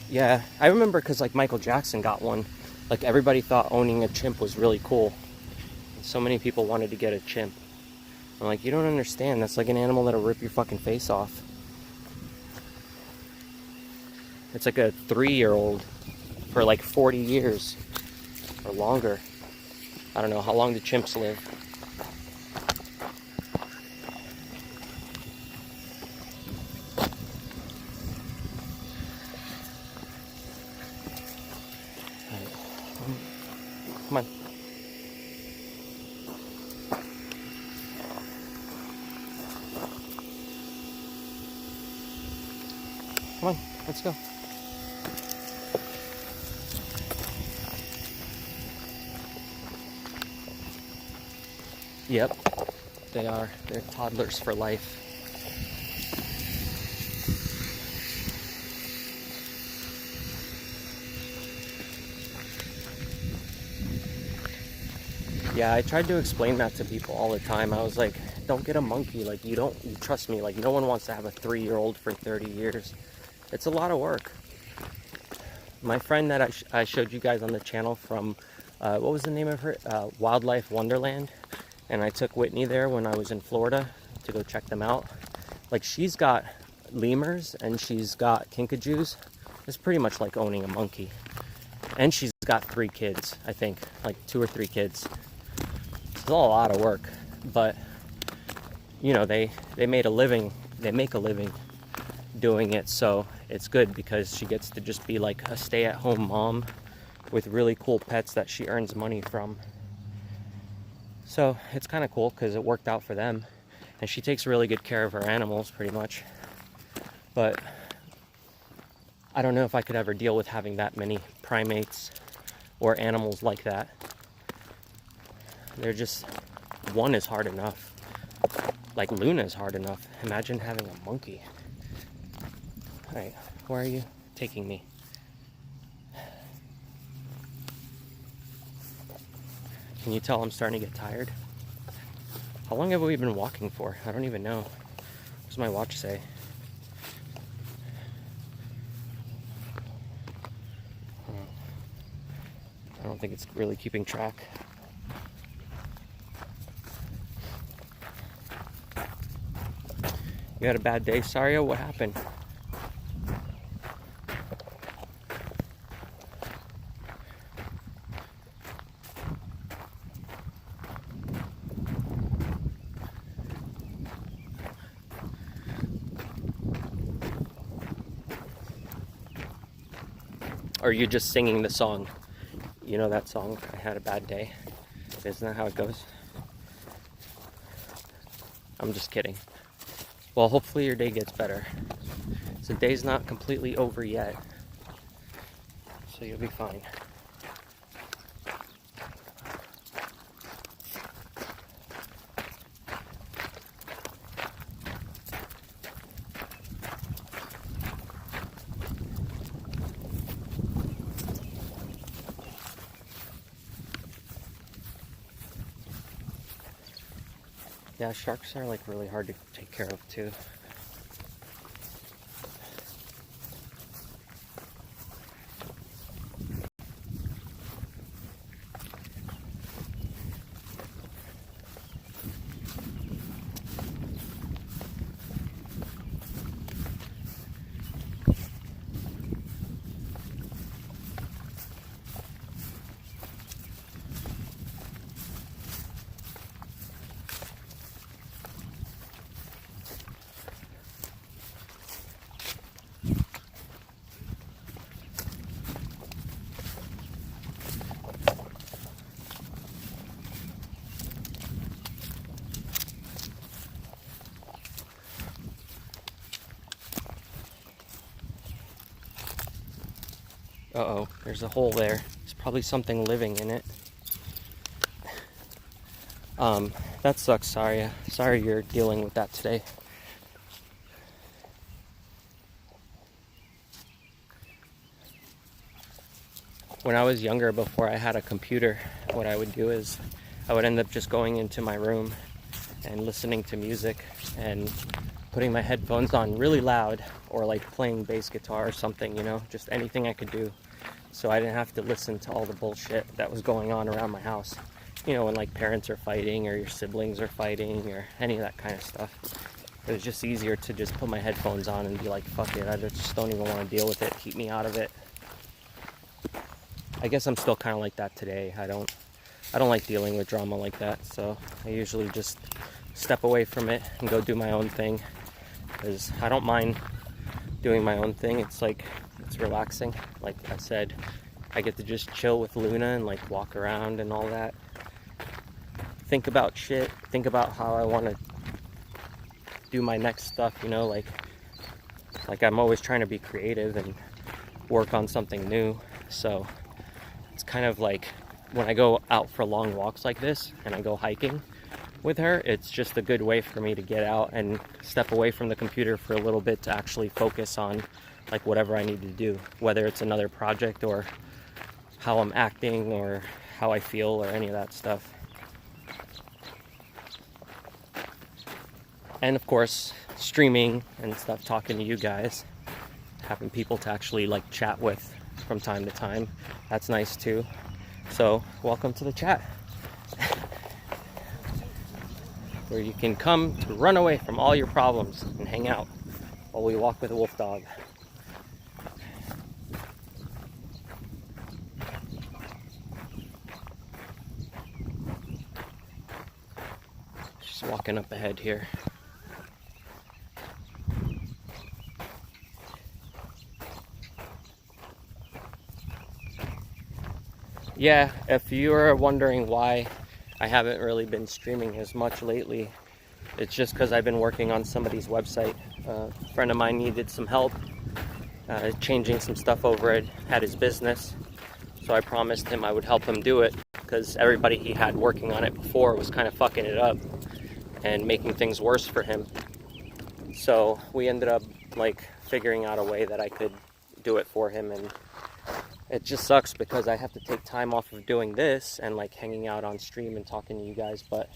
S1: Yeah, I remember because like Michael Jackson got one. Like everybody thought owning a chimp was really cool. So many people wanted to get a chimp. I'm like, you don't understand. That's like an animal that'll rip your fucking face off. It's like a 3-year-old for like 40 years or longer. I don't know how long do chimps live. Come on. Come on, let's go. Yep, they are. They're toddlers for life. Yeah, I tried to explain that to people all the time. I was like, don't get a monkey. Like, you trust me, like, no one wants to have a 3-year-old for 30 years. It's a lot of work. My friend that I showed you guys on the channel from, what was the name of her? Wildlife Wonderland. And I took Whitney there when I was in Florida to go check them out. Like, she's got lemurs and she's got kinkajous. It's pretty much like owning a monkey. And she's got 3 kids, I think, like 2 or 3 kids. It's a lot of work, but you know, they make a living doing it, so it's good because she gets to just be like a stay-at-home mom with really cool pets that she earns money from. So it's kind of cool because it worked out for them, and she takes really good care of her animals pretty much. But I don't know if I could ever deal with having that many primates or animals like that. They're just, one is hard enough. Like Luna is hard enough. Imagine having a monkey. Alright, where are you taking me? Can you tell I'm starting to get tired? How long have we been walking for? I don't even know. What does my watch say? I don't think it's really keeping track. You had a bad day, Saria? What happened? Or are you just singing the song? You know that song, I Had a Bad Day? Isn't that how it goes? I'm just kidding. Well, hopefully your day gets better. So the day's not completely over yet. So you'll be fine. Yeah, sharks are like really hard to take care of too. Uh-oh, there's a hole there. There's probably something living in it. That sucks, sorry. Sorry you're dealing with that today. When I was younger, before I had a computer, what I would do is I would end up just going into my room and listening to music and putting my headphones on really loud, or like playing bass guitar or something, you know, just anything I could do, so I didn't have to listen to all the bullshit that was going on around my house, you know, when like parents are fighting or your siblings are fighting or any of that kind of stuff. It was just easier to just put my headphones on and be like, fuck it, I just don't even want to deal with it, keep me out of it. I guess I'm still kind of like that today. I don't like dealing with drama like that, so I usually just step away from it and go do my own thing, because I don't mind doing my own thing. It's like, it's relaxing. Like I said, I get to just chill with Luna and like walk around and all that. Think about shit, think about how I want to do my next stuff, you know, like I'm always trying to be creative and work on something new. So it's kind of like when I go out for long walks like this and I go hiking with her, it's just a good way for me to get out and step away from the computer for a little bit to actually focus on like whatever I need to do, whether it's another project or how I'm acting or how I feel or any of that stuff. And of course, streaming and stuff, talking to you guys, having people to actually like chat with from time to time, that's nice too. So welcome to the chat, where you can come to run away from all your problems and hang out while we walk with a wolf dog. Just walking up ahead here. Yeah, if you're wondering why I haven't really been streaming as much lately, it's just because I've been working on somebody's website. A friend of mine needed some help changing some stuff over at his business, so I promised him I would help him do it, because everybody he had working on it before was kind of fucking it up and making things worse for him. So we ended up like figuring out a way that I could do it for him, and it just sucks because I have to take time off of doing this and like hanging out on stream and talking to you guys, but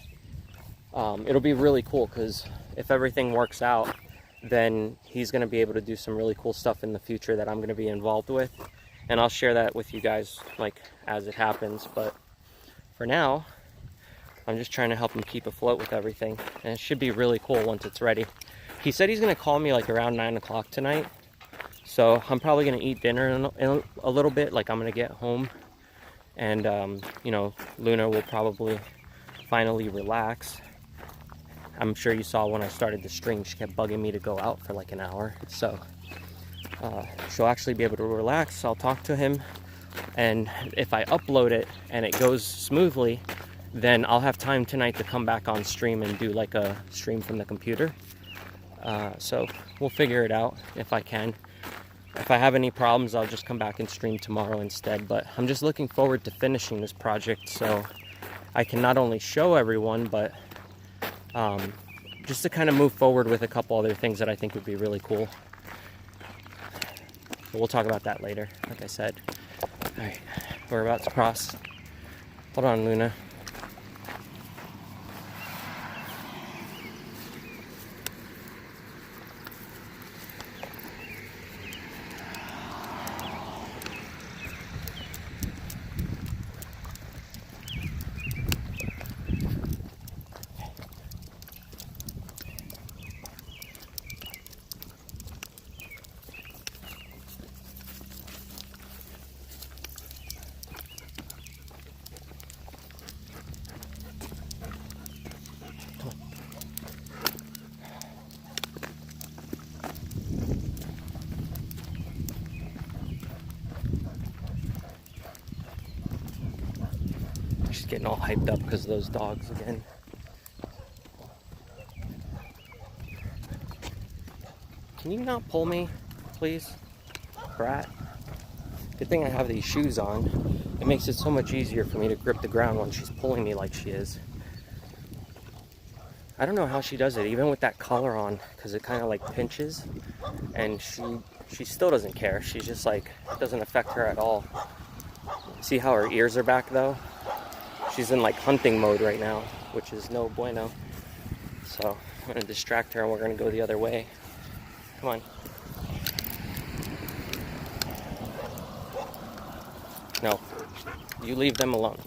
S1: it'll be really cool, because if everything works out, then he's going to be able to do some really cool stuff in the future that I'm going to be involved with, and I'll share that with you guys like as it happens. But for now, I'm just trying to help him keep afloat with everything, and it should be really cool once it's ready. He said he's going to call me like around 9 o'clock tonight. So I'm probably going to eat dinner in a little bit, like I'm going to get home, and you know, Luna will probably finally relax. I'm sure you saw when I started the stream, she kept bugging me to go out for like an hour. So she'll actually be able to relax. I'll talk to him, and if I upload it and it goes smoothly, then I'll have time tonight to come back on stream and do like a stream from the computer. So we'll figure it out if I can. If I have any problems, I'll just come back and stream tomorrow instead. But I'm just looking forward to finishing this project so I can not only show everyone, but just to kind of move forward with a couple other things that I think would be really cool. But we'll talk about that later, like I said. All right, we're about to cross. Hold on, Luna. She's getting all hyped up because of those dogs again. Can you not pull me, please, brat? Good thing I have these shoes on. It makes it so much easier for me to grip the ground when she's pulling me like she is. I don't know how she does it, even with that collar on, because it kind of like pinches, and she still doesn't care. She's just like, it doesn't affect her at all. See how her ears are back though? She's in like hunting mode right now, which is no bueno. So I'm gonna distract her and we're gonna go the other way. Come on. No, you leave them alone.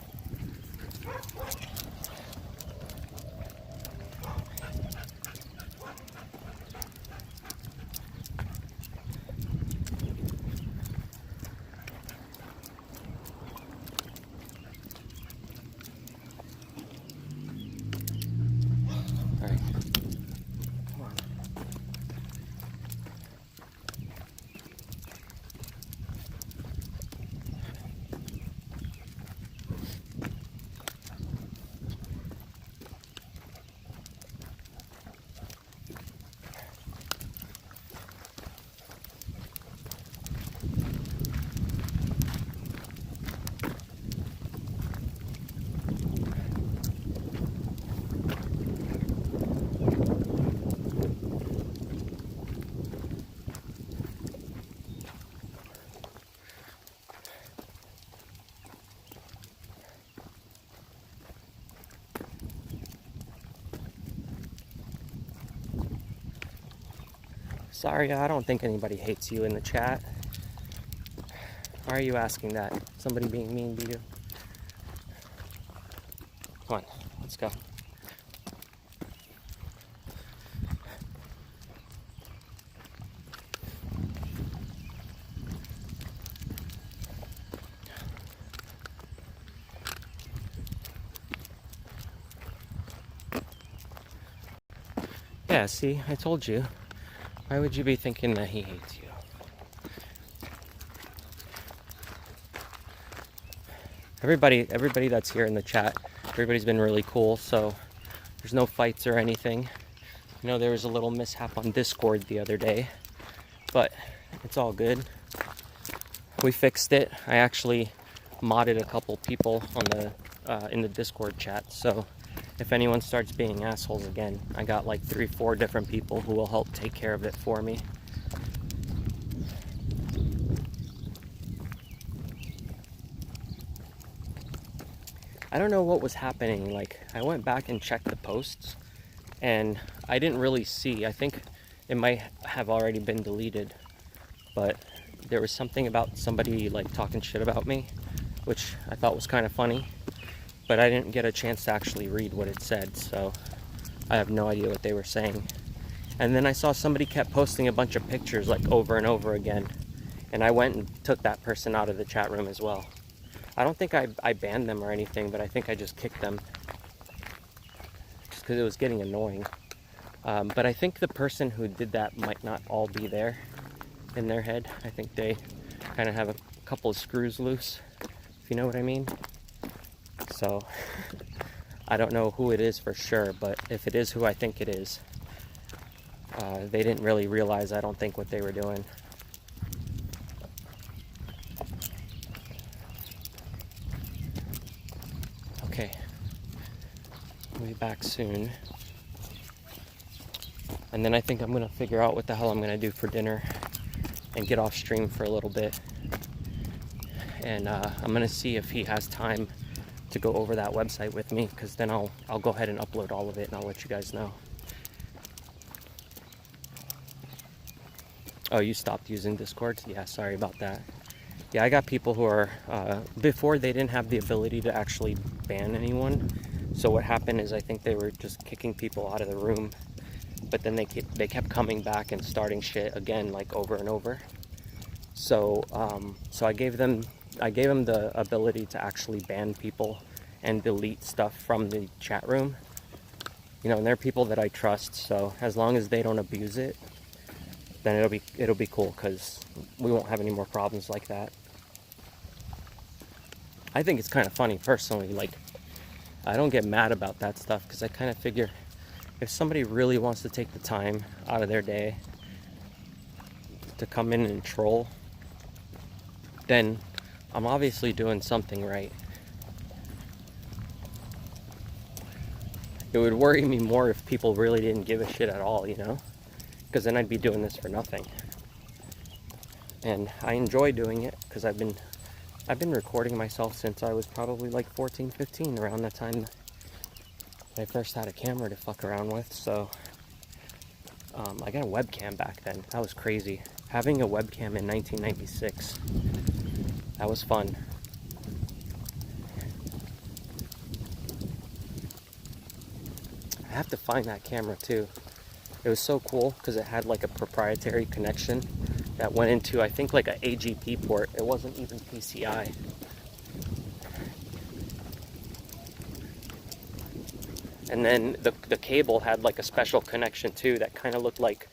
S1: All right. Come on. Sorry, I don't think anybody hates you in the chat. Why are you asking that? Somebody being mean to you? Come on, let's go. Yeah, see, I told you. Why would you be thinking that he hates you? Everybody that's here in the chat, everybody's been really cool, so there's no fights or anything. You know, there was a little mishap on Discord the other day, but it's all good. We fixed it. I actually modded a couple people on the in the Discord chat, so if anyone starts being assholes again, I got like 3-4 different people who will help take care of it for me. I don't know what was happening. Like, I went back and checked the posts and I didn't really see. I think it might have already been deleted, but there was something about somebody like talking shit about me, which I thought was kind of funny. But I didn't get a chance to actually read what it said, so I have no idea what they were saying. And then I saw somebody kept posting a bunch of pictures like over and over again, and I went and took that person out of the chat room as well. I don't think I banned them or anything, but I think I just kicked them just because it was getting annoying. But I think the person who did that might not all be there, in their head. I think they kind of have a couple of screws loose, if you know what I mean. So I don't know who it is for sure, but if it is who I think it is, they didn't really realize, I don't think, what they were doing. Okay, I'll be back soon. And then I think I'm gonna figure out what the hell I'm gonna do for dinner and get off stream for a little bit. And I'm gonna see if he has time to go over that website with me, because then I'll go ahead and upload all of it and I'll let you guys know. Oh, you stopped using Discord? Yeah, sorry about that. Yeah, I got people who are, before they didn't have the ability to actually ban anyone. So what happened is I think they were just kicking people out of the room, but then they kept coming back and starting shit again, like over and over. So so I gave them the ability to actually ban people and delete stuff from the chat room. You know, and they're people that I trust, so as long as they don't abuse it, then it'll be cool, because we won't have any more problems like that. I think it's kind of funny personally. Like, I don't get mad about that stuff, because I kind of figure if somebody really wants to take the time out of their day to come in and troll, then I'm obviously doing something right. It would worry me more if people really didn't give a shit at all, you know? Because then I'd be doing this for nothing. And I enjoy doing it, because I've been recording myself since I was probably like 14, 15, around that time I first had a camera to fuck around with. So I got a webcam back then. That was crazy. Having a webcam in 1996, that was fun. I have to find that camera too. It was so cool because it had like a proprietary connection that went into, I think, like an AGP port. It wasn't even PCI. And then the cable had like a special connection too that kind of looked like,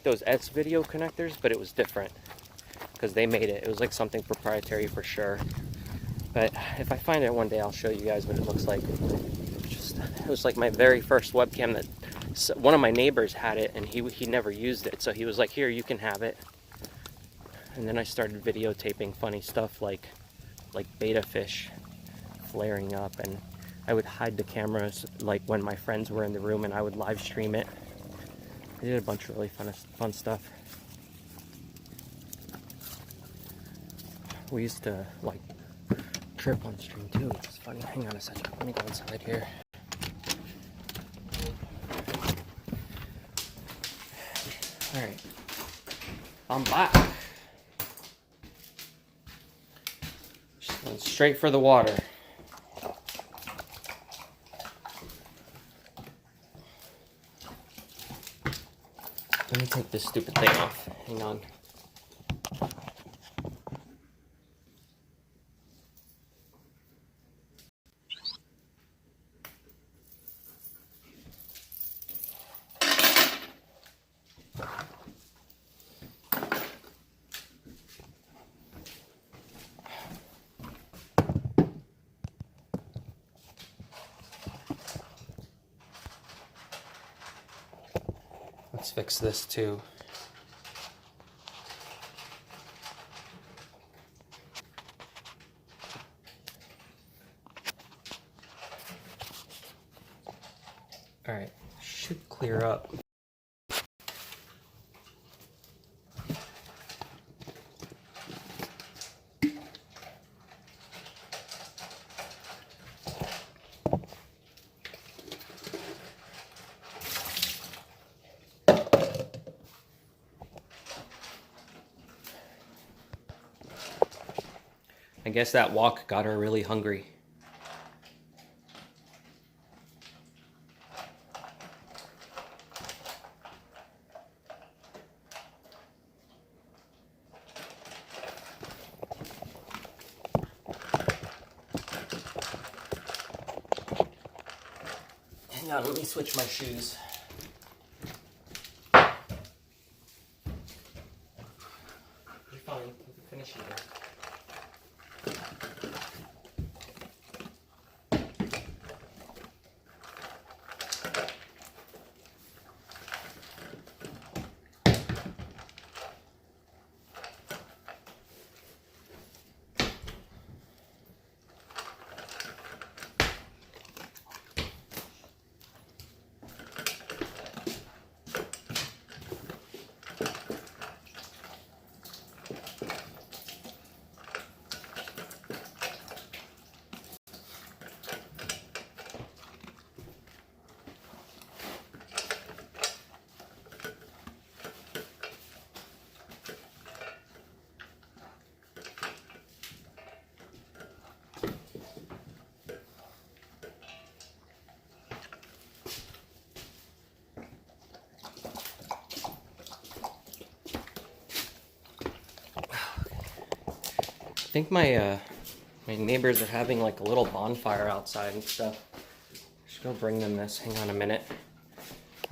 S1: those S-video connectors, but it was different because they made it. It was like something proprietary for sure. But if I find it one day, I'll show you guys what it looks like. It was like my very first webcam that one of my neighbors had it, and he never used it, so he was like, here, you can have it. And then I started videotaping funny stuff like betta fish flaring up, and I would hide the cameras like when my friends were in the room, and I would live stream it. I did a bunch of really fun stuff. We used to like trip on stream too, which is funny. Hang on a second, let me go inside here. Alright, I'm back. Just went straight for the water. Let me take this stupid thing off. Hang on. Let's fix this too. All right, should clear up. I guess that walk got her really hungry. Hang on, let me switch my shoes. initiative. I think my neighbors are having like a little bonfire outside and stuff. I should go bring them this. Hang on a minute.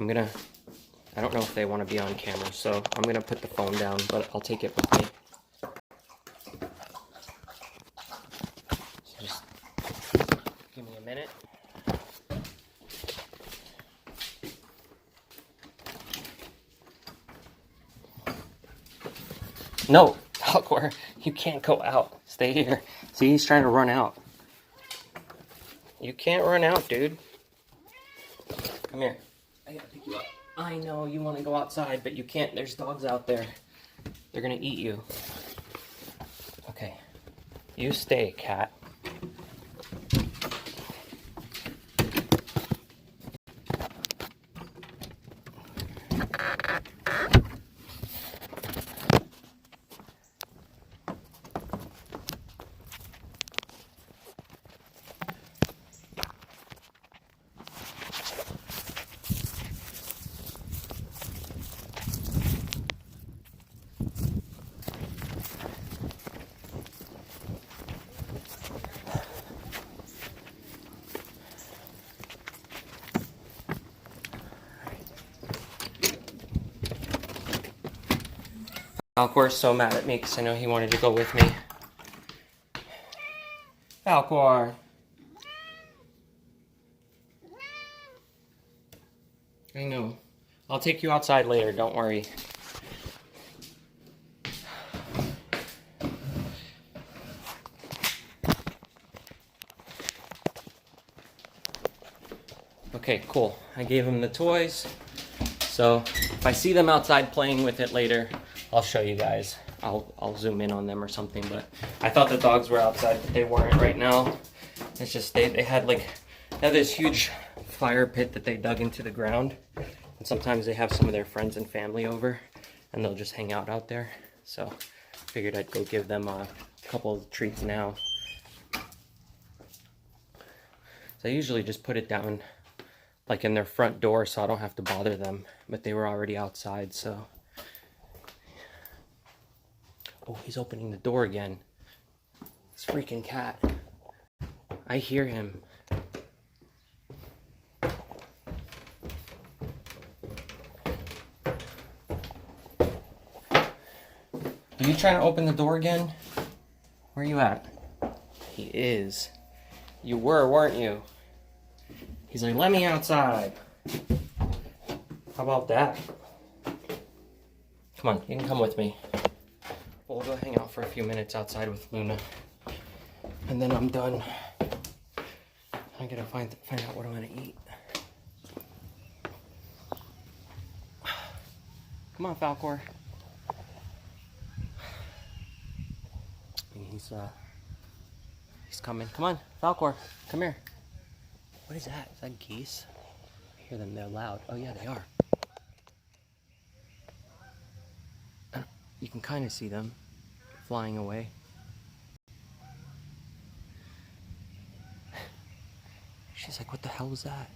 S1: I don't know if they want to be on camera, so I'm gonna put the phone down, but I'll take it with me. So just give me a minute. No, Falcor, you can't go out. Stay here. See, he's trying to run out. You can't run out, dude. Come here. I gotta pick you up. I know you want to go outside, but you can't. There's dogs out there. They're gonna eat you. Okay. You stay, cat. Falcor's so mad at me because I know he wanted to go with me. Falcor! I know. I'll take you outside later, don't worry. Okay, cool. I gave him the toys. So if I see them outside playing with it later, I'll show you guys. I'll zoom in on them or something, but I thought the dogs were outside, but they weren't right now. It's just they had this huge fire pit that they dug into the ground, and sometimes they have some of their friends and family over, and they'll just hang out there. So figured I'd go give them a couple of treats now. So I usually just put it down like in their front door so I don't have to bother them, but they were already outside, so. Oh, he's opening the door again. This freaking cat. I hear him. Are you trying to open the door again? Where are you at? He is. You were, weren't you? He's like, let me outside. How about that? Come on, you can come with me. We'll go hang out for a few minutes outside with Luna. And then I'm done. I gotta find out what I'm gonna eat. Come on, Falcor. And he's coming. Come on, Falcor, come here. What is that? Is that geese? I hear them, they're loud. Oh yeah, they are. You can kind of see them flying away. She's like, what the hell was that?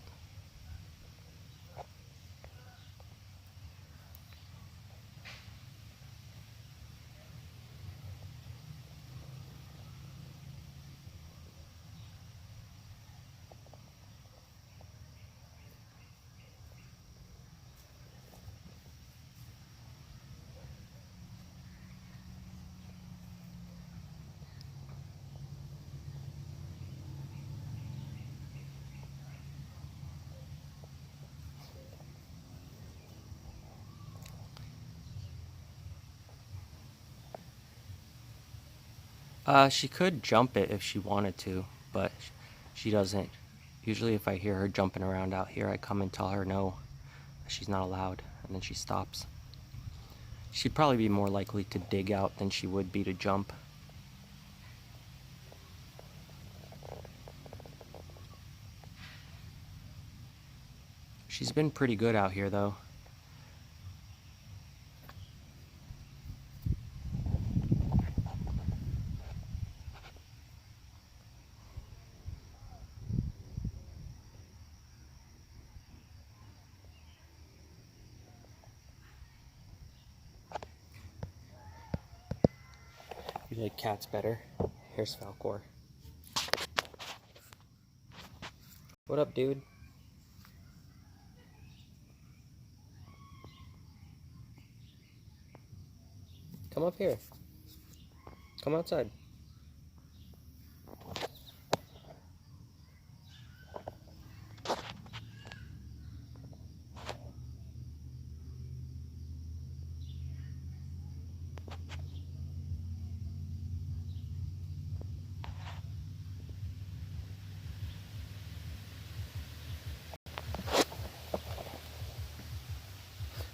S1: She could jump it if she wanted to, but she doesn't. Usually if I hear her jumping around out here, I come and tell her no, she's not allowed, and then she stops. She'd probably be more likely to dig out than she would be to jump. She's been pretty good out here though. You like cats better? Here's Falcor. What up, dude? Come up here. Come outside.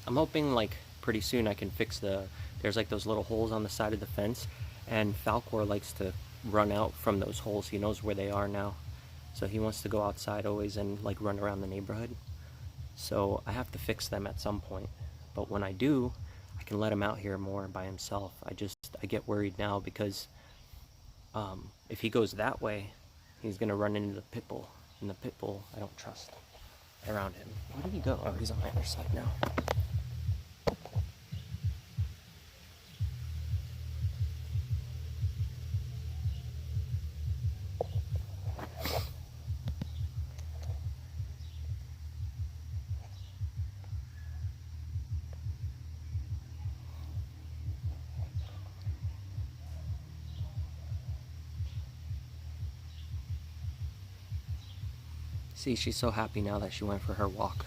S1: I'm hoping like pretty soon I can fix there's like those little holes on the side of the fence, and Falcor likes to run out from those holes. He knows where they are now. So he wants to go outside always and like run around the neighborhood. So I have to fix them at some point. But when I do, I can let him out here more by himself. I get worried now because if he goes that way, he's gonna run into the pit bull. And the pit bull, I don't trust around him. Where did he go? Oh, he's on my other side now. See, she's so happy now that she went for her walk.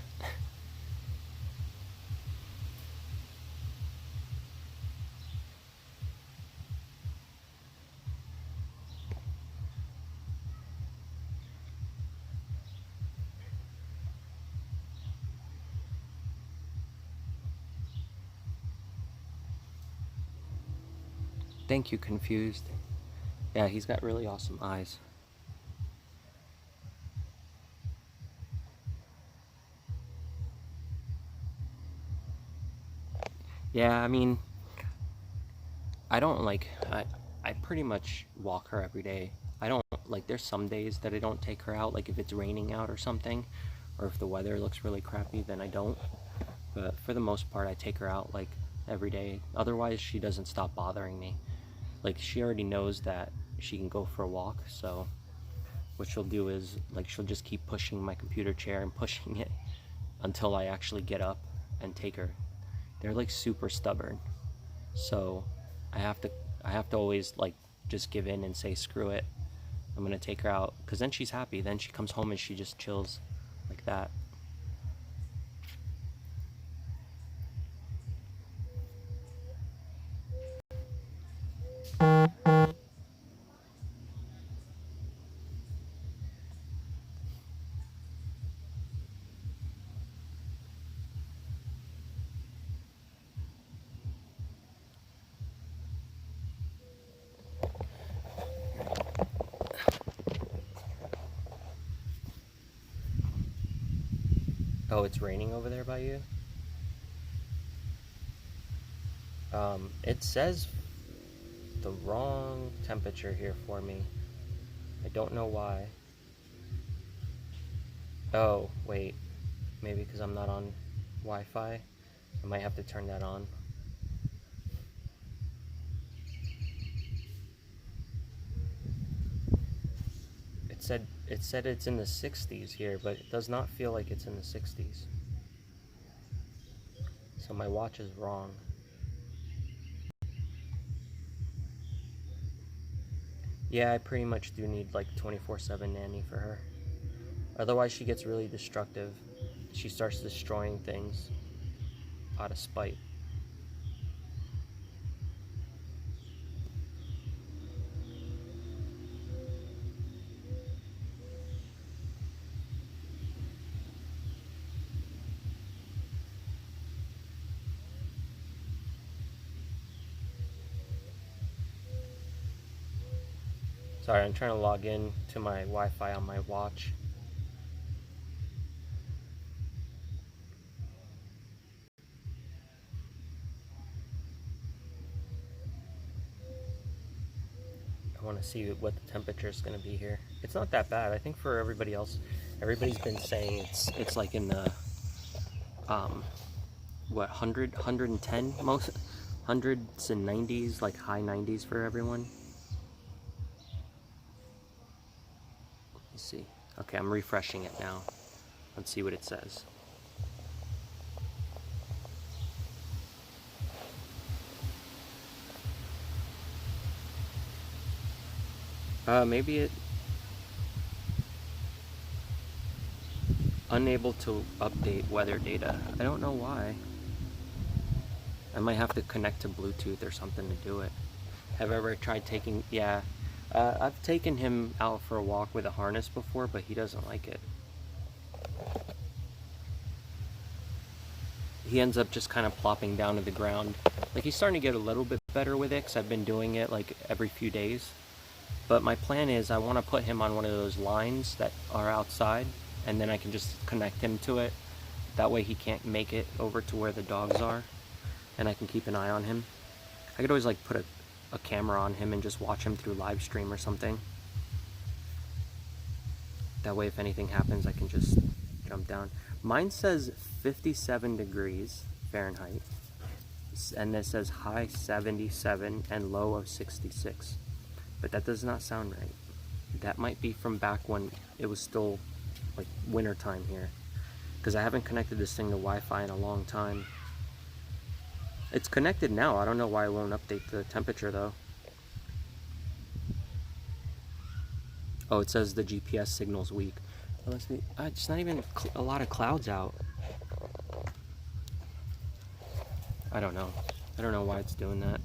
S1: Thank you, Confused. Yeah, he's got really awesome eyes. Yeah, I mean, I don't like, I pretty much walk her every day. I don't, like, there's some days that I don't take her out, like if it's raining out or something, or if the weather looks really crappy, then I don't. But for the most part, I take her out, like, every day. Otherwise, she doesn't stop bothering me. Like, she already knows that she can go for a walk, so what she'll do is, like, she'll just keep pushing my computer chair and pushing it until I actually get up and take her. They're like super stubborn, so I have to always like just give in and say screw it, I'm gonna take her out, because then she's happy. Then she comes home and she just chills like that. Oh, it's raining over there by you? It says the wrong temperature here for me. I don't know why. Oh, wait. Maybe because I'm not on Wi-Fi. I might have to turn that on. It said it's in the 60s here, but it does not feel like it's in the 60s. So my watch is wrong. Yeah, I pretty much do need like 24/7 nanny for her. Otherwise she gets really destructive. She starts destroying things out of spite. Sorry, I'm trying to log in to my Wi-Fi on my watch. I want to see what the temperature is going to be here. It's not that bad. I think for everybody else, everybody's been saying it's like in the what 100 110 most hundreds and 90s, like high 90s for everyone. Let me see. Okay, I'm refreshing it now. Let's see what it says. Maybe it unable to update weather data. I don't know why. I might have to connect to Bluetooth or something to do it. Have I ever tried taking, yeah. I've taken him out for a walk with a harness before, but he doesn't like it. He ends up just kind of plopping down to the ground. Like, he's starting to get a little bit better with it, because I've been doing it like every few days. But my plan is I want to put him on one of those lines that are outside, and then I can just connect him to it. That way he can't make it over to where the dogs are, and I can keep an eye on him. I could always like put a camera on him and just watch him through Livestream or something. That way if anything happens, I can just jump down. Mine says 57 degrees Fahrenheit, and this says high 77 and low of 66. But that does not sound right. That might be from back when it was still like winter time here, because I haven't connected this thing to Wi-Fi in a long time. It's connected now. I don't know why it won't update the temperature though. Oh, it says the GPS signal's weak. It's not even a lot of clouds out. I don't know. I don't know why it's doing that.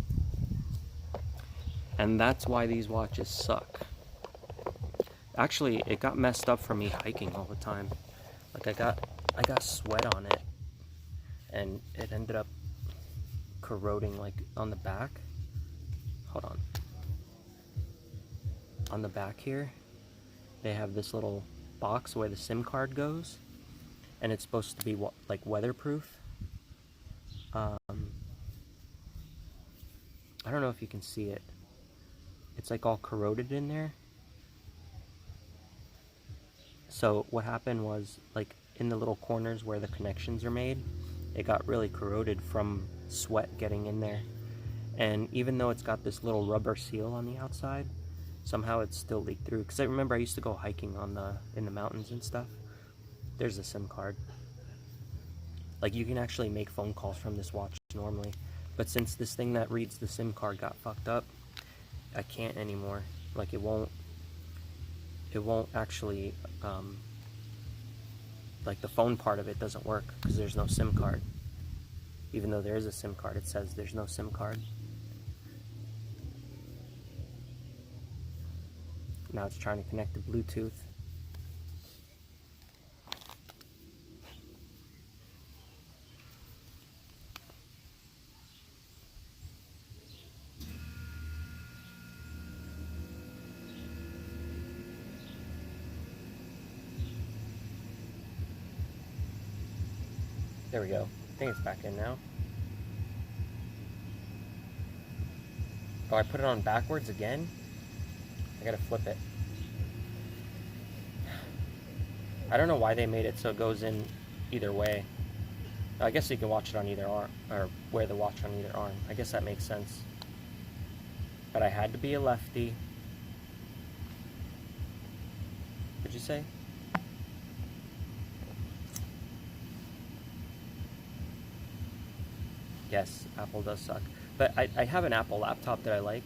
S1: And that's why these watches suck. Actually, it got messed up from me hiking all the time. Like I got sweat on it, and it ended up corroding like on the back. Hold on. On the back here, they have this little box where the SIM card goes, and it's supposed to be like weatherproof. I don't know if you can see it. It's like all corroded in there. So what happened was, like in the little corners where the connections are made, it got really corroded from sweat getting in there. And even though it's got this little rubber seal on the outside, somehow it's still leaked through. Because I remember I used to go hiking in the mountains and stuff. There's a SIM card. Like, you can actually make phone calls from this watch normally. But since this thing that reads the SIM card got fucked up, I can't anymore. Like, it won't actually, like the phone part of it doesn't work because there's no SIM card. Even though there is a SIM card, it says there's no SIM card. Now it's trying to connect to Bluetooth. There we go. I think it's back in now. Oh, I put it on backwards again? I gotta flip it. I don't know why they made it so it goes in either way. I guess you can watch it on either arm, or wear the watch on either arm. I guess that makes sense. But I had to be a lefty. What'd you say? Yes, Apple does suck. But I have an Apple laptop that I like.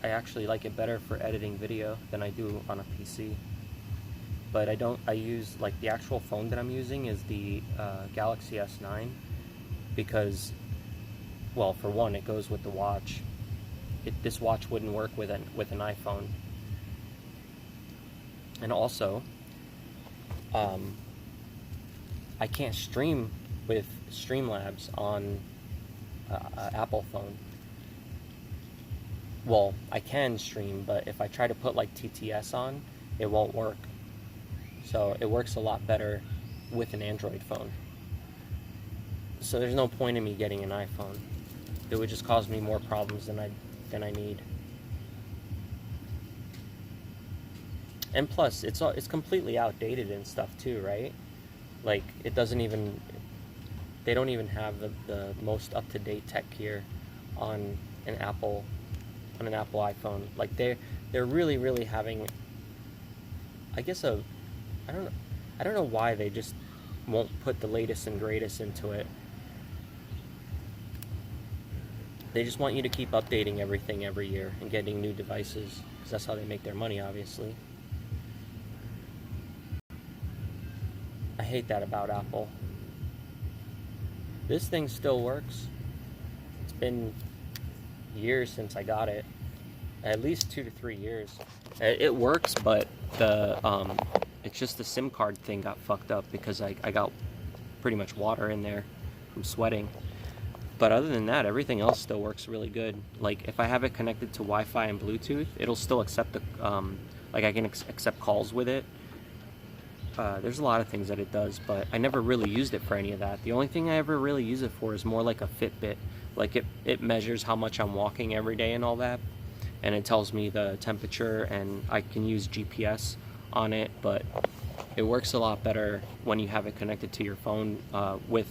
S1: I actually like it better for editing video than I do on a PC. But I use, like, the actual phone that I'm using is the Galaxy S9, because, well, for one, it goes with the watch. This watch wouldn't work with an iPhone. And also, I can't stream with Streamlabs on Apple phone. well, I can stream, but if I try to put like TTS on, it won't work. So it works a lot better with an Android phone. So there's no point in me getting an iPhone. It would just cause me more problems than I need. And plus, it's completely outdated and stuff too, right? Like, it doesn't even, they don't even have the most up-to-date tech here on an Apple iPhone. Like, they're really having, I guess, I don't know why they just won't put the latest and greatest into it. They just want you to keep updating everything every year and getting new devices, because that's how they make their money, obviously. I hate that about Apple. This thing still works. It's been years since I got it. At least 2 to 3 years. It works, but it's just the SIM card thing got fucked up because I got pretty much water in there from sweating. But other than that, everything else still works really good. Like, if I have it connected to Wi-Fi and Bluetooth, it'll still accept the, like, I can accept calls with it. There's a lot of things that it does, but I never really used it for any of that. The only thing I ever really use it for is more like a Fitbit. Like, it measures how much I'm walking every day and all that, and it tells me the temperature, and I can use GPS on it, but it works a lot better when you have it connected to your phone with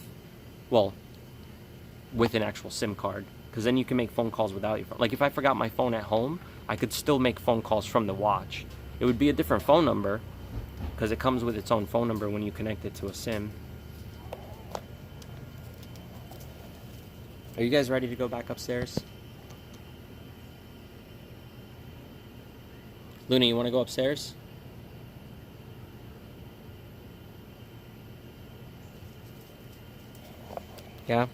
S1: an actual SIM card, because then you can make phone calls without your phone. Like, if I forgot my phone at home, I could still make phone calls from the watch. It would be a different phone number, because it comes with its own phone number when you connect it to a SIM. Are you guys ready to go back upstairs? Luna, you want to go upstairs? Yeah?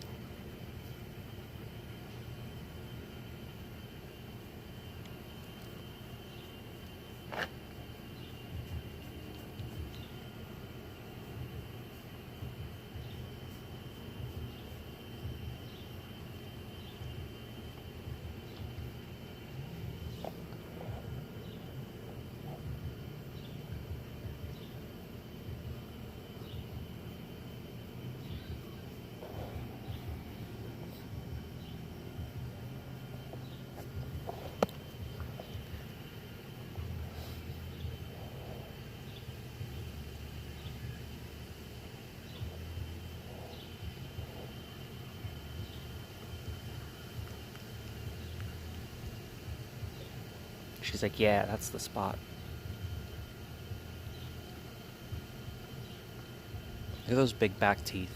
S1: She's like, yeah, that's the spot. Look at those big back teeth.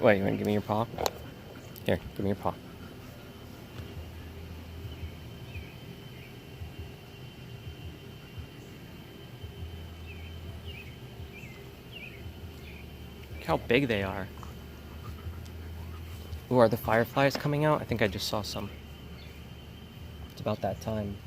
S1: Wait, you want to give me your paw? Here, give me your paw. Look how big they are. Ooh, are the fireflies coming out? I think I just saw some. It's about that time.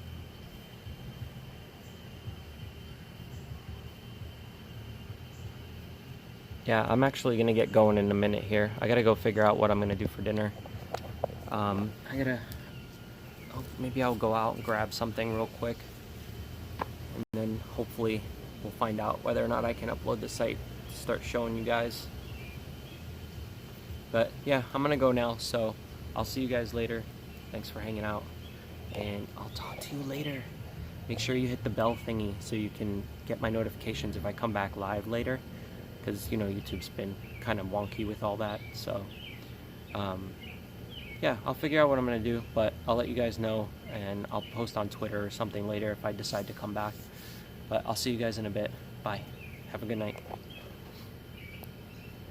S1: Yeah, I'm actually going to get going in a minute here. I got to go figure out what I'm going to do for dinner. Maybe I'll go out and grab something real quick. And then hopefully we'll find out whether or not I can upload the site to start showing you guys. But yeah, I'm going to go now, so I'll see you guys later. Thanks for hanging out. And I'll talk to you later. Make sure you hit the bell thingy so you can get my notifications if I come back live later. Because, you know, YouTube's been kind of wonky with all that, so yeah, I'll figure out what I'm going to do, but I'll let you guys know, and I'll post on Twitter or something later if I decide to come back. But I'll see you guys in a bit. Bye. Have a good night.